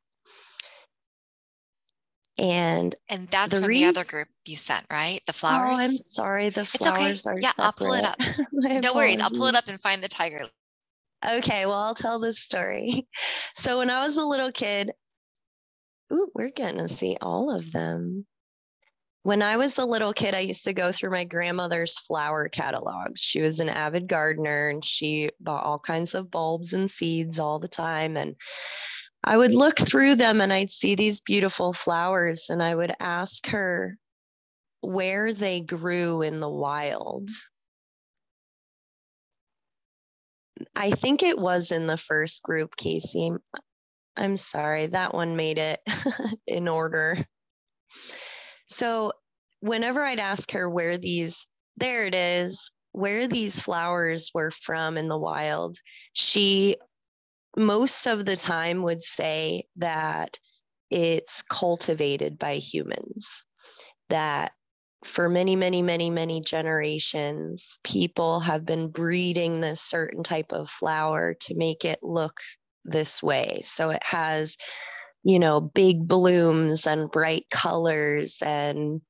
And that's from the other group you sent, right? The flowers? Oh, I'm sorry. The flowers are yeah, separate. I'll pull it up. No worries. I'll pull it up and find the tiger. Okay, well, I'll tell this story. So when I was a little kid, we're getting to see all of them. when I was a little kid, I used to go through my grandmother's flower catalogs. She was an avid gardener and she bought all kinds of bulbs and seeds all the time. And I would look through them and I'd see these beautiful flowers and I would ask her where they grew in the wild. I think it was in the first group, Casey. I'm sorry, that one made it in order. So whenever I'd ask her where these flowers were from in the wild, she most of the time would say that it's cultivated by humans, that for many, many, many, many generations, people have been breeding this certain type of flower to make it look this way. So it has, you know, big blooms and bright colors and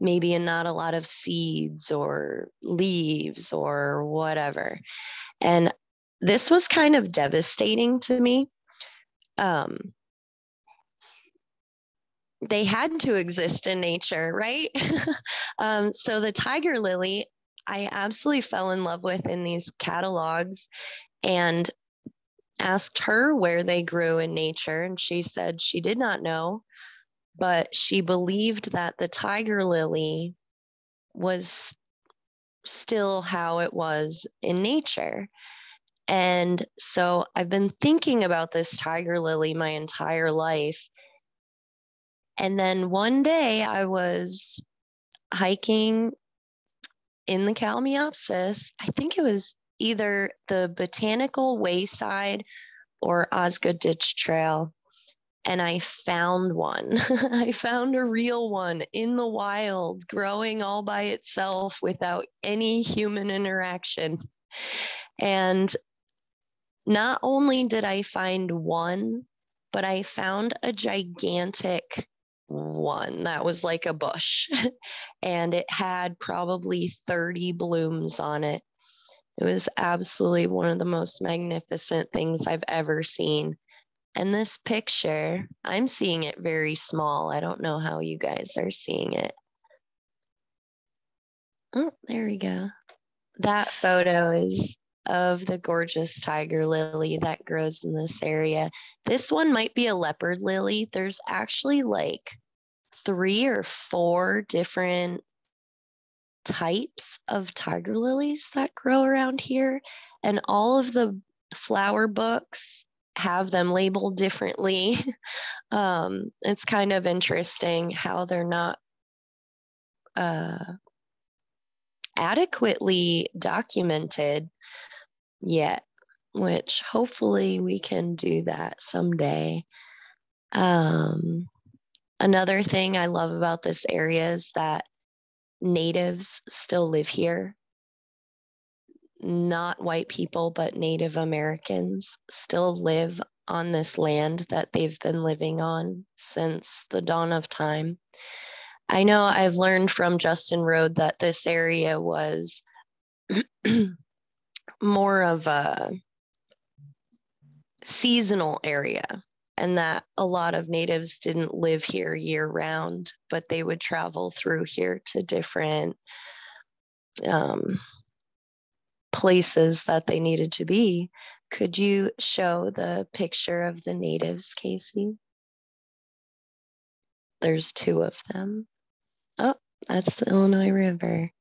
maybe not a lot of seeds or leaves or whatever. And this was kind of devastating to me. They had to exist in nature, right? So the tiger lily, I absolutely fell in love with in these catalogs and asked her where they grew in nature. And she said she did not know, but she believed that the tiger lily was still how it was in nature. And so I've been thinking about this tiger lily my entire life. And then one day I was hiking in the Kalmiopsis. I think it was either the Botanical Wayside or Osgood Ditch Trail. And I found one. I found a real one in the wild, growing all by itself without any human interaction. And not only did I find one, but I found a gigantic one that was like a bush. And it had probably 30 blooms on it. It was absolutely one of the most magnificent things I've ever seen. And this picture, I'm seeing it very small. I don't know how you guys are seeing it. Oh, there we go. That photo is of the gorgeous tiger lily that grows in this area. This one might be a leopard lily. There's actually like 3 or 4 different types of tiger lilies that grow around here. And all of the flower books have them labeled differently. It's kind of interesting how they're not adequately documented yet, which hopefully we can do that someday. Another thing I love about this area is that natives still live here. Not white people, but Native Americans still live on this land that they've been living on since the dawn of time. I know I've learned from Justin Road that this area was more of a seasonal area and that a lot of natives didn't live here year round, but they would travel through here to different places that they needed to be. Could you show the picture of the natives, Casey? There's 2 of them. Oh, that's the Illinois River.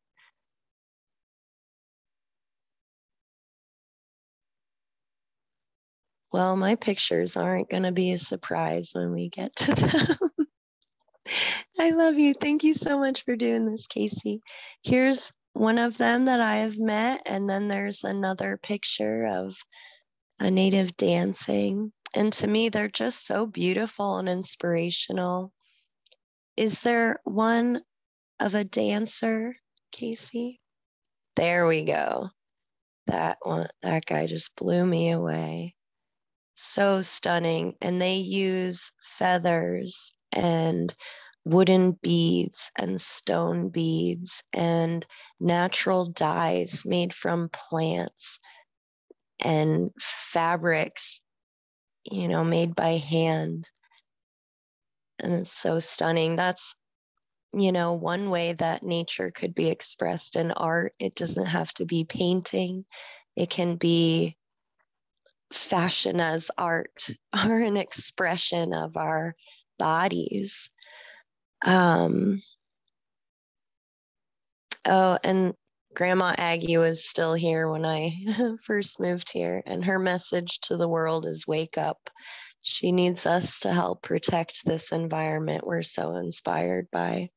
Well, my pictures aren't going to be a surprise when we get to them. I love you. Thank you so much for doing this, Casey. Here's one of them that I have met, and then there's another picture of a native dancing. And to me, they're just so beautiful and inspirational. Is there one of a dancer, Casey? There we go. That one, that guy just blew me away. So stunning. And they use feathers and wooden beads and stone beads and natural dyes made from plants and fabrics, you know, made by hand. And it's so stunning. That's, you know, one way that nature could be expressed in art. It doesn't have to be painting. It can be fashion as art or an expression of our bodies. Oh, and Grandma Aggie was still here when I first moved here, and her message to the world is wake up. She needs us to help protect this environment we're so inspired by.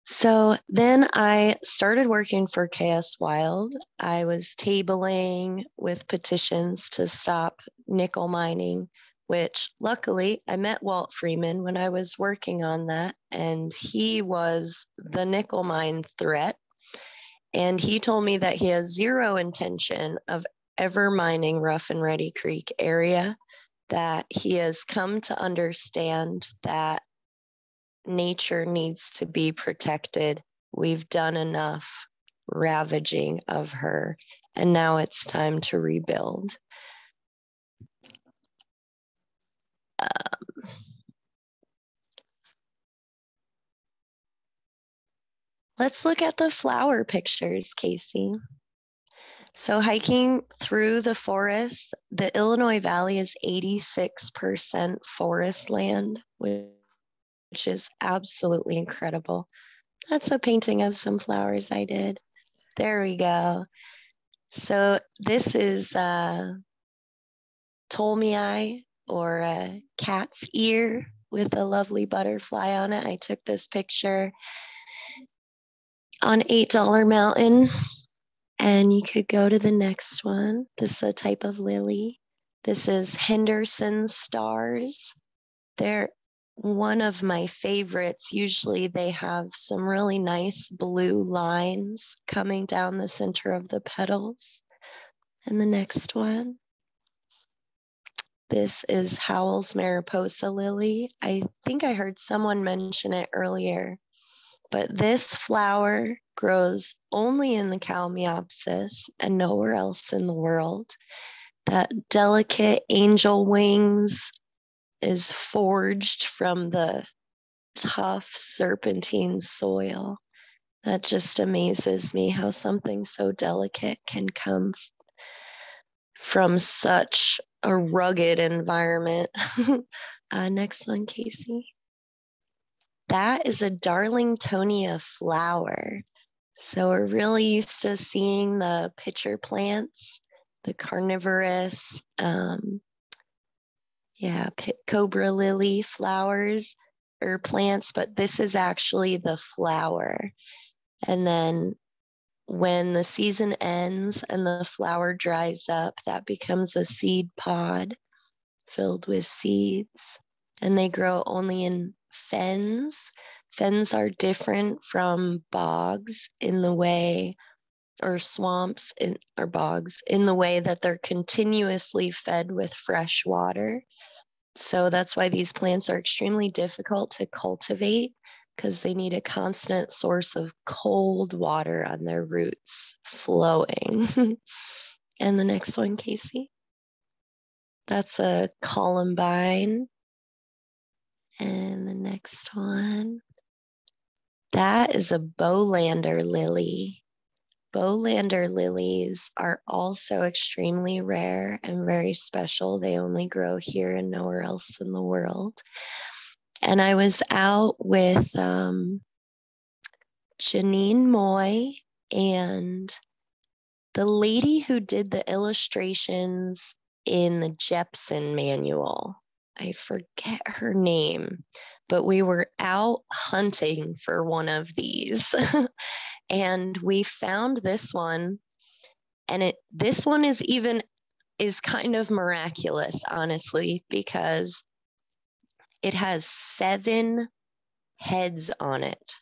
So then I started working for KS Wild. I was tabling with petitions to stop nickel mining, which luckily I met Walt Freeman when I was working on that, and he was the nickel mine threat. And he told me that he has zero intention of ever mining Rough and Ready Creek area, that he has come to understand that nature needs to be protected. We've done enough ravaging of her, and now it's time to rebuild. Let's look at the flower pictures, Casey. So hiking through the forest, the Illinois Valley is 86% forest land, which is absolutely incredible. That's a painting of some flowers I did. There we go. So this is Tolmii, or a cat's ear with a lovely butterfly on it. I took this picture on $8 Mountain, and you could go to the next one. This is a type of lily. This is Henderson stars. They're one of my favorites. Usually they have some really nice blue lines coming down the center of the petals. And the next one. This is Howell's Mariposa lily. I think I heard someone mention it earlier, but this flower grows only in the Kalmiopsis and nowhere else in the world. That delicate angel wings is forged from the tough serpentine soil. That just amazes me, how something so delicate can come from such a rugged environment. Next one, Casey. That is a Darlingtonia flower. So we're really used to seeing the pitcher plants, the carnivorous, cobra lily flowers or plants, but this is actually the flower. And then when the season ends and the flower dries up, that becomes a seed pod filled with seeds, and they grow only in fens. Fens are different from bogs in the way, or swamps or bogs, in the way that they're continuously fed with fresh water. So that's why these plants are extremely difficult to cultivate, because they need a constant source of cold water on their roots flowing. And the next one, Casey. That's a columbine. And the next one. That is a Bolander lily. Bolander lilies are also extremely rare and very special. They only grow here and nowhere else in the world. And I was out with Janine Moy and the lady who did the illustrations in the Jepson manual. I forget her name, but we were out hunting for one of these. And we found this one, and this one is kind of miraculous, honestly, because it has 7 heads on it.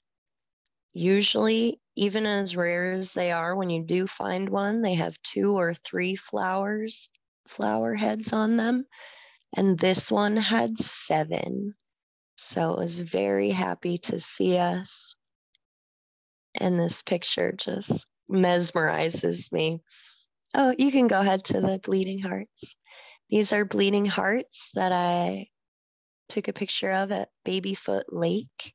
Usually, even as rare as they are, when you do find one, they have 2 or 3 flower heads on them. And this one had 7. So it was very happy to see us. And this picture just mesmerizes me. Oh, you can go ahead to the bleeding hearts. These are bleeding hearts that I took a picture of at Babyfoot Lake.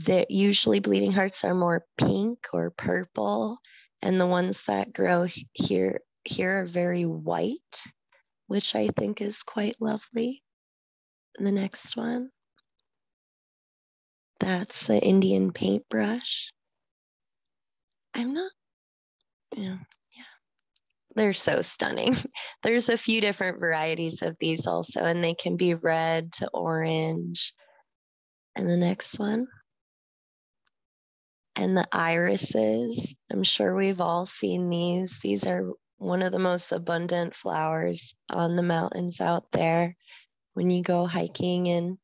that usually bleeding hearts are more pink or purple, and the ones that grow here are very white, which I think is quite lovely. And the next one, that's the Indian paintbrush. Yeah, they're so stunning. There's a few different varieties of these also, and they can be red to orange. And the next one, and the irises. I'm sure we've all seen these. These are one of the most abundant flowers on the mountains out there when you go hiking in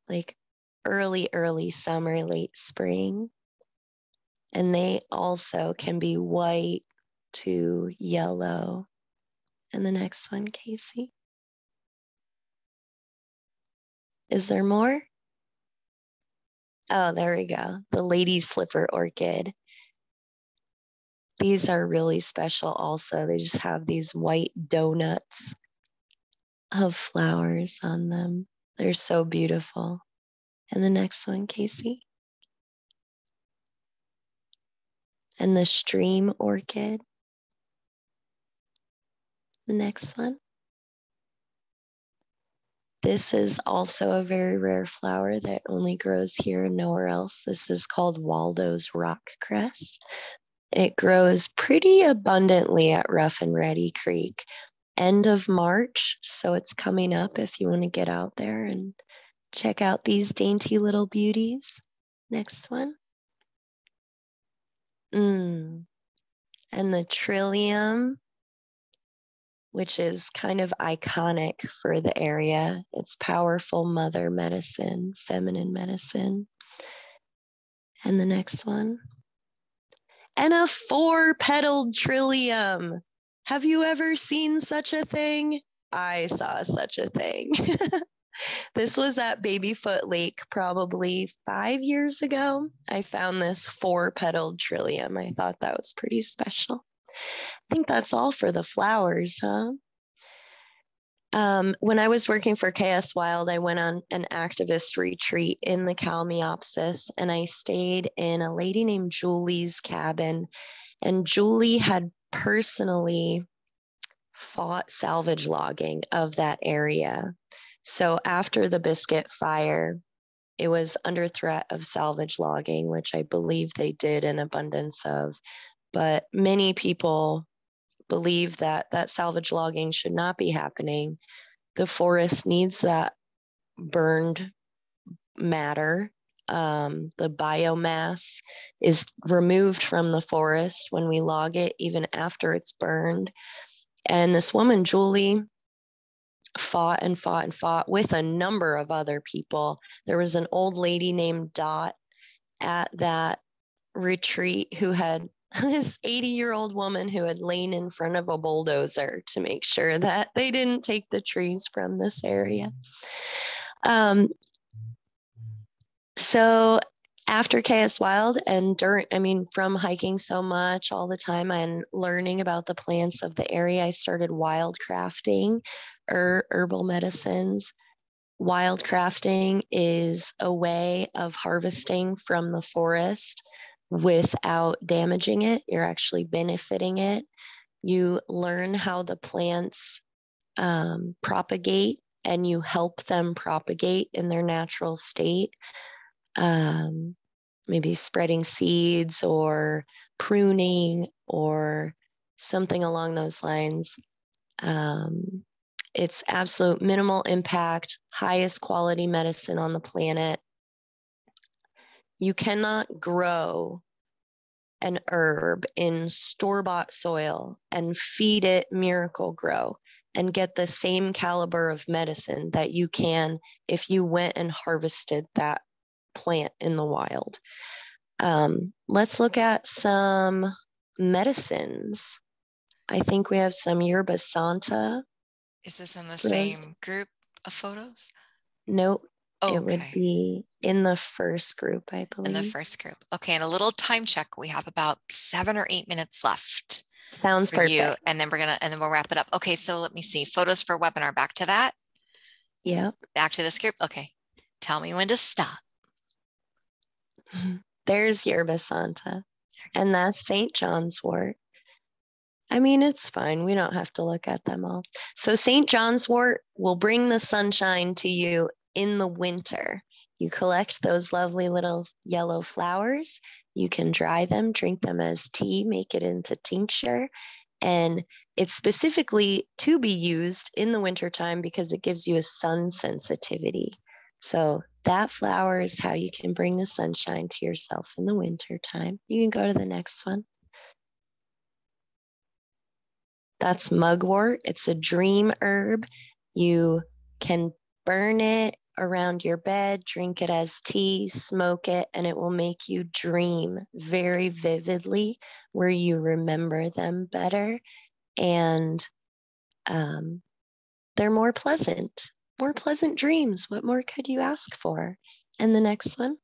like early summer, late spring. And they also can be white to yellow. And the next one, Casey. Is there more? Oh, there we go. The lady slipper orchid. These are really special also. They just have these white donuts of flowers on them. They're so beautiful. And the next one, Casey. And the stream orchid. The next one. This is also a very rare flower that only grows here and nowhere else. This is called Waldo's rock cress. It grows pretty abundantly at Rough and Ready Creek, end of March. So it's coming up if you want to get out there and check out these dainty little beauties. Next one. And the trillium, which is kind of iconic for the area. It's powerful mother medicine, feminine medicine. And the next one. And a 4-petaled trillium. Have you ever seen such a thing? I saw such a thing. This was at Babyfoot Lake probably 5 years ago. I found this 4-petaled trillium. I thought that was pretty special. I think that's all for the flowers, huh? When I was working for KS Wild, I went on an activist retreat in the Kalmiopsis, and I stayed in a lady named Julie's cabin. And Julie had personally fought salvage logging of that area. So after the Biscuit Fire, it was under threat of salvage logging, which I believe they did in abundance of. But many people believe that salvage logging should not be happening. The forest needs that burned matter. The biomass is removed from the forest when we log it, even after it's burned. And this woman, Julie, fought with a number of other people. There was an old lady named Dot at that retreat who had this 80-year-old woman who had lain in front of a bulldozer to make sure that they didn't take the trees from this area. So after KS Wild and from hiking so much all the time and learning about the plants of the area, I started wildcrafting herbal medicines. Wildcrafting is a way of harvesting from the forest without damaging it. You're actually benefiting it. You learn how the plants propagate, and you help them propagate in their natural state. Maybe spreading seeds or pruning or something along those lines. It's absolute minimal impact, highest quality medicine on the planet. You cannot grow an herb in store-bought soil and feed it Miracle-Gro and get the same caliber of medicine that you can if you went and harvested that plant in the wild. Let's look at some medicines. I think we have some Yerba Santa. Is this in the same group of photos? Nope. Oh, it would be in the first group, I believe. In the first group. Okay, and a little time check. We have about 7 or 8 minutes left. Sounds perfect. You, and then we'll wrap it up. Okay, so let me see. Photos for webinar. Back to that. Yep. Back to this group. Okay. Tell me when to stop. There's Yerba Santa. And that's St. John's wort. I mean, it's fine. We don't have to look at them all. So St. John's wort will bring the sunshine to you in the winter. You collect those lovely little yellow flowers. You can dry them, drink them as tea, make it into tincture. And it's specifically to be used in the wintertime because it gives you a sun sensitivity. So that flower is how you can bring the sunshine to yourself in the wintertime. You can go to the next one. That's mugwort. It's a dream herb. You can burn it around your bed, drink it as tea, smoke it, and it will make you dream very vividly where you remember them better. And they're more pleasant dreams. What more could you ask for? And the next one.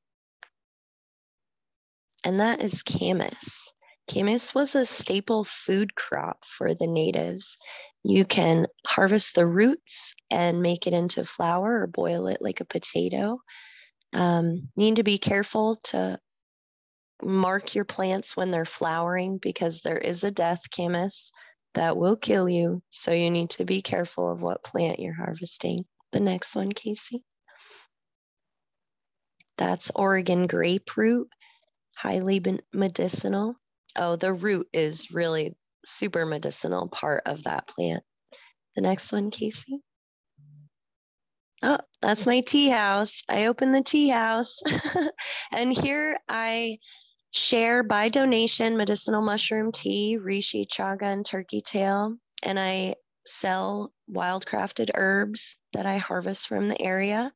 And that is camas. Camas was a staple food crop for the natives. You can harvest the roots and make it into flour or boil it like a potato. Need to be careful to mark your plants when they're flowering because there is a death camas that will kill you. So you need to be careful of what plant you're harvesting. The next one, Casey. That's Oregon grape root, highly medicinal. Oh, the root is really super medicinal part of that plant. The next one, Casey. Oh, that's my tea house. I opened the tea house. And here I share by donation medicinal mushroom tea, reishi, chaga, and turkey tail. And I sell wildcrafted herbs that I harvest from the area.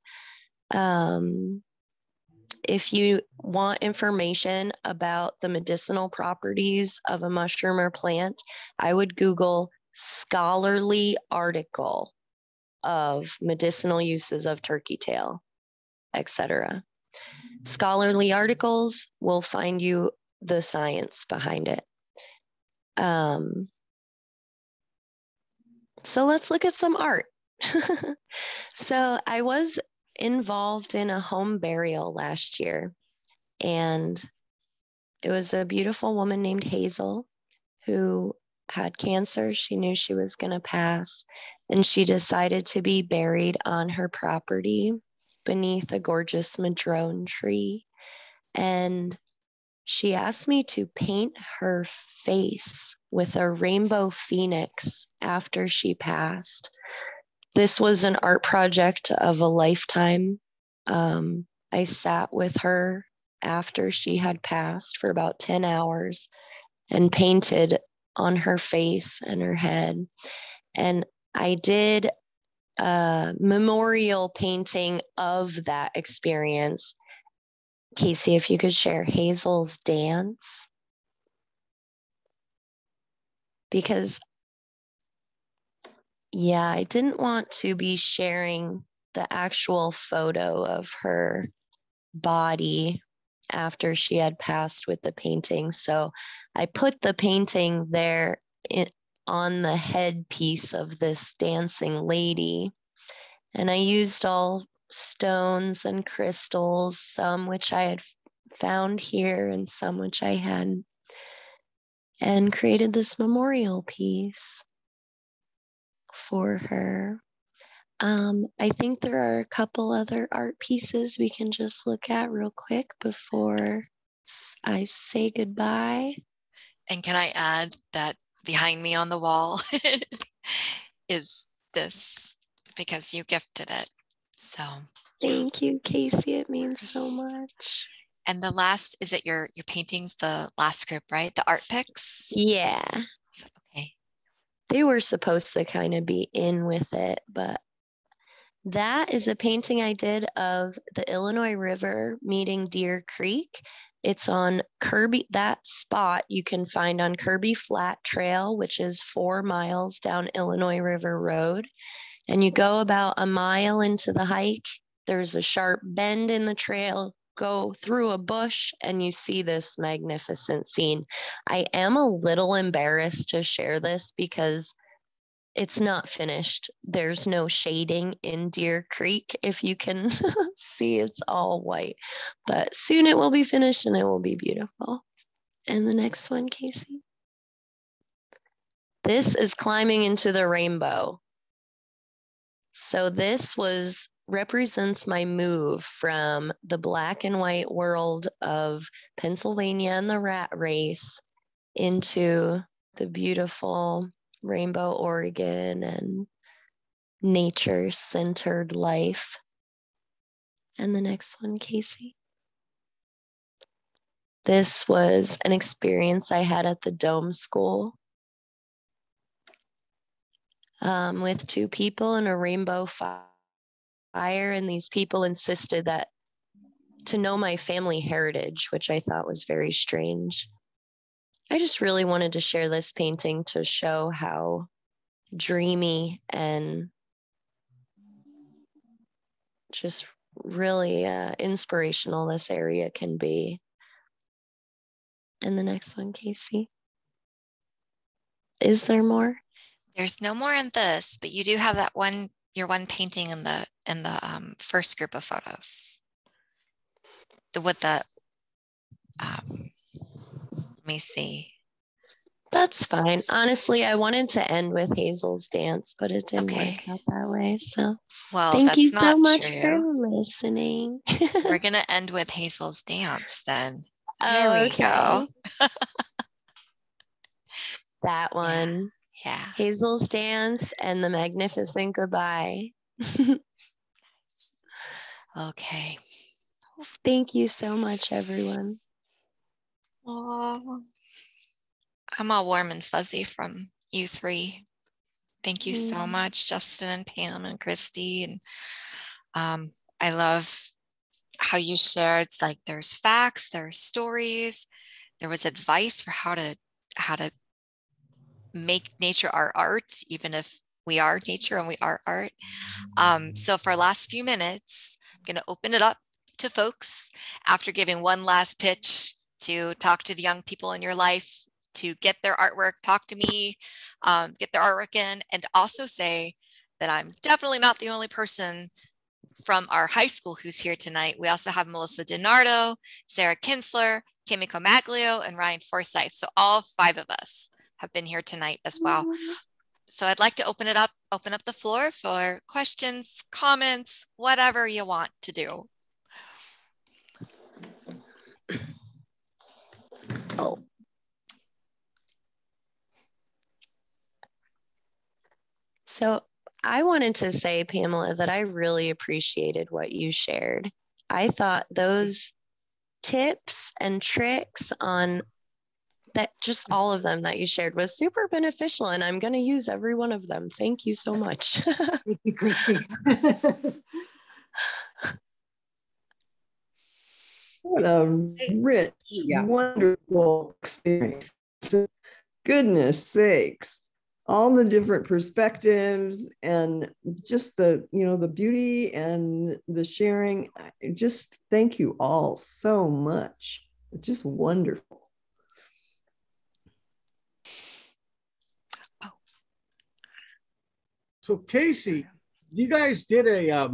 If you want information about the medicinal properties of a mushroom or plant, I would Google scholarly article of medicinal uses of turkey tail, etc. Scholarly articles will find you the science behind it. So let's look at some art. So I was involved in a home burial last year, and it was a beautiful woman named Hazel who had cancer. She knew she was going to pass, and she decided to be buried on her property beneath a gorgeous madrone tree. And she asked me to paint her face with a rainbow phoenix after she passed. This was an art project of a lifetime. I sat with her after she had passed for about 10 hours and painted on her face and her head. And I did a memorial painting of that experience. Casey, if you could share Hazel's dance. Because yeah, I didn't want to be sharing the actual photo of her body after she had passed with the painting. So I put the painting there on the headpiece of this dancing lady. And I used all stones and crystals, some which I had found here and some which I hadn't, and created this memorial piece for her. I think there are a couple other art pieces we can just look at real quick before I say goodbye. And can I add that behind me on the wall is this, because you gifted it. So thank you, Casey. It means so much. And the last, is it your paintings, the last group, right? The art picks? Yeah. Okay. They were supposed to kind of be in with it, but that is a painting I did of the Illinois River meeting Deer Creek. It's on Kirby, that spot you can find on Kirby Flat Trail, which is 4 miles down Illinois River Road. And you go about a mile into the hike, there's a sharp bend in the trail, go through a bush, and you see this magnificent scene. I am a little embarrassed to share this because it's not finished. There's no shading in Deer Creek. If you can see, it's all white, but soon it will be finished and it will be beautiful. And the next one, Casey. This is climbing into the rainbow. So this represents my move from the black and white world of Pennsylvania and the rat race into the beautiful Rainbow, Oregon, and nature-centered life. And the next one, Casey. This was an experience I had at the Dome School with 2 people in a rainbow fire. And these people insisted that to know my family heritage, which I thought was very strange. I just really wanted to share this painting to show how dreamy and just really inspirational this area can be. And the next one, Casey. Is there more? There's no more in this, but you do have that one, your one painting in the first group of photos. Let me see. That's fine. Honestly, I wanted to end with Hazel's dance, but it didn't work out that way. So thank you so much for listening. We're going to end with Hazel's dance then. There we go. That one. Yeah. Hazel's dance and the magnificent goodbye. Okay. Thank you so much, everyone. Oh, I'm all warm and fuzzy from you 3. Thank you so much, Justin and Pam and Christy. And I love how you shared, like, there's facts, there's stories, there was advice for how to make nature our art, even if we are nature and we are art. So for our last few minutes, I'm going to open it up to folks after giving one last pitch to talk to the young people in your life, to get their artwork, talk to me, get their artwork in, and also say that I'm definitely not the only person from our high school who's here tonight. We also have Melissa DiNardo, Sarah Kinsler, Kimiko Maglio, and Ryan Forsyth. So all 5 of us have been here tonight as well. So I'd like to open up the floor for questions, comments, whatever you want to do. Oh. So I wanted to say, Pamela, that I really appreciated what you shared. I thought those tips and tricks on that, just all of them that you shared, was super beneficial, and I'm going to use every one of them. Thank you so much. Thank you, Christy. What a rich, wonderful experience. Goodness sakes. All the different perspectives and just the, the beauty and the sharing. Just thank you all so much. It's just wonderful. So Casey, you guys did a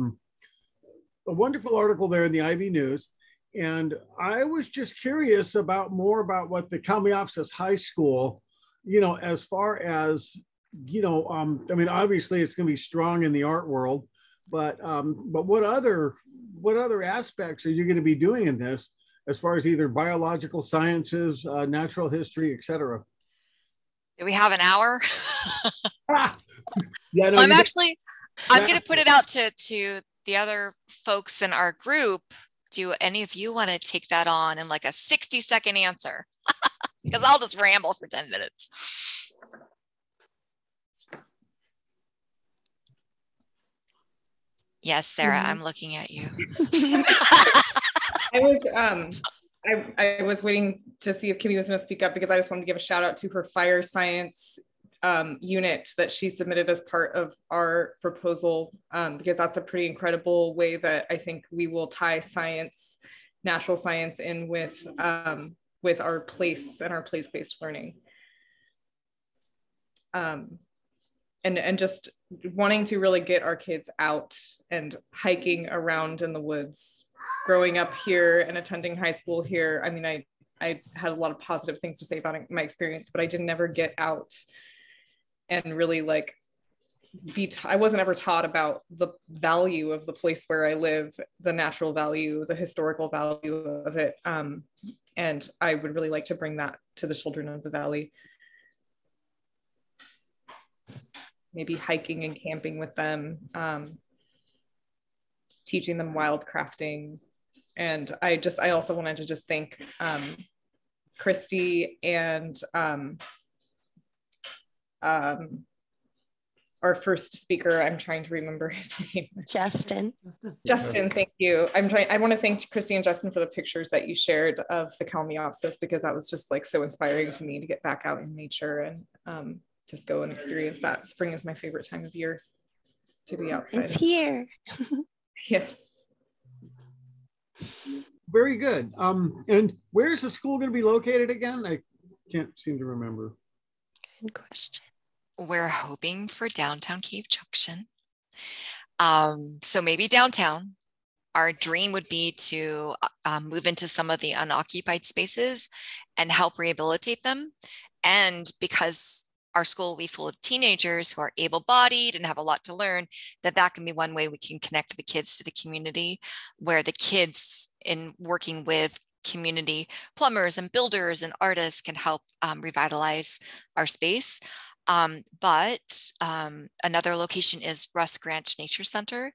wonderful article there in the Ivy News, and I was just curious more about what the Kalmiopsis High School, as far as, I mean, obviously it's going to be strong in the art world, but what other aspects are you going to be doing in this, as far as either biological sciences, natural history, etc.? Do we have an hour? Yeah, no, I'm going to put it out to the other folks in our group. Do any of you want to take that on in like a 60-second answer? Because I'll just ramble for 10 minutes. Yes, Sarah, I'm looking at you. I was waiting to see if Kimmy was going to speak up, because I just wanted to give a shout out to her fire science unit that she submitted as part of our proposal, because that's a pretty incredible way that I think we will tie science, natural science, in with our place and our place-based learning. and just wanting to really get our kids out and hiking around in the woods. Growing up here and attending high school here, I mean, I had a lot of positive things to say about my experience, but I didn't ever get out and really like I wasn't ever taught about the value of the place where I live, the natural value, the historical value of it. And I would really like to bring that to the children of the Valley. Maybe hiking and camping with them, teaching them wildcrafting. And I also wanted to just thank Christy and our first speaker, I'm trying to remember his name. Justin, thank you. I want to thank Christy and Justin for the pictures that you shared of the Kalmiopsis, because that was just like so inspiring to me to get back out in nature and just go and experience that. Spring is my favorite time of year to be outside. It's here. Yes. Very good. And where's the school going to be located again? I can't seem to remember. Good question. We're hoping for downtown Cave Junction. So maybe downtown. Our dream would be to move into some of the unoccupied spaces and help rehabilitate them. And because our school will be full of teenagers who are able-bodied and have a lot to learn, that can be one way we can connect the kids to the community, where the kids, in working with community plumbers and builders and artists, can help revitalize our space. But another location is Rusk Ranch Nature Center.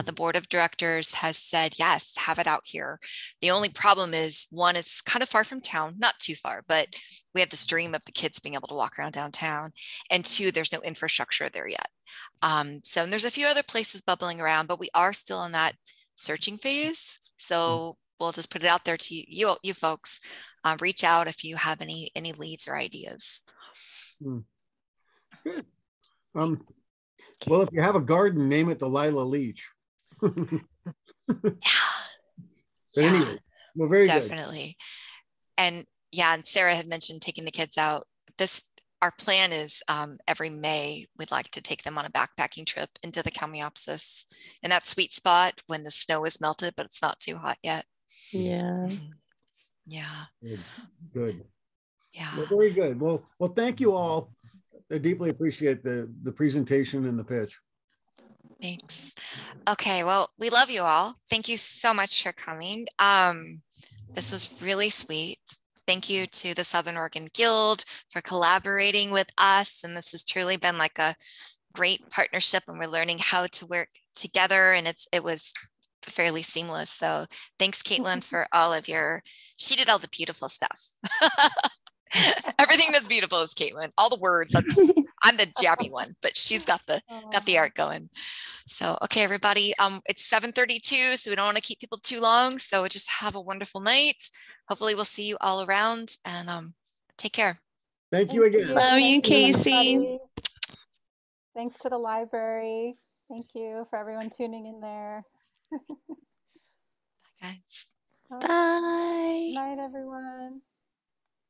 The board of directors has said, yes, have it out here. The only problem is, one, it's kind of far from town, not too far, but we have this dream of the kids being able to walk around downtown. And two, there's no infrastructure there yet. So there's a few other places bubbling around, but we are still in that searching phase. So we'll just put it out there to you folks. Reach out if you have any leads or ideas. Good. Well, if you have a garden, name it the Lila Leach. But anyway, well, very definitely. Good. And and Sarah had mentioned taking the kids out. Our plan is every May, we'd like to take them on a backpacking trip into the Kalmiopsis, in that sweet spot when the snow is melted, but it's not too hot yet. Yeah. Yeah. Good. Yeah. Well, very good. Well, thank you all. I deeply appreciate the presentation and the pitch. Thanks. Okay, well, we love you all. Thank you so much for coming. This was really sweet. Thank you to the Southern Oregon Guild for collaborating with us. And this has truly been like a great partnership, and we're learning how to work together, and it was fairly seamless. So thanks, Caitlin, for she did all the beautiful stuff. Everything that's beautiful is Caitlin. All the words, I'm the jabby one, but she's got the art going. So, okay, everybody, it's 7:32, so we don't want to keep people too long. So just have a wonderful night. Hopefully we'll see you all around, and take care. Thank you again. Love you, Casey. Thanks to the library. Thank you for everyone tuning in there. Bye, guys. Bye.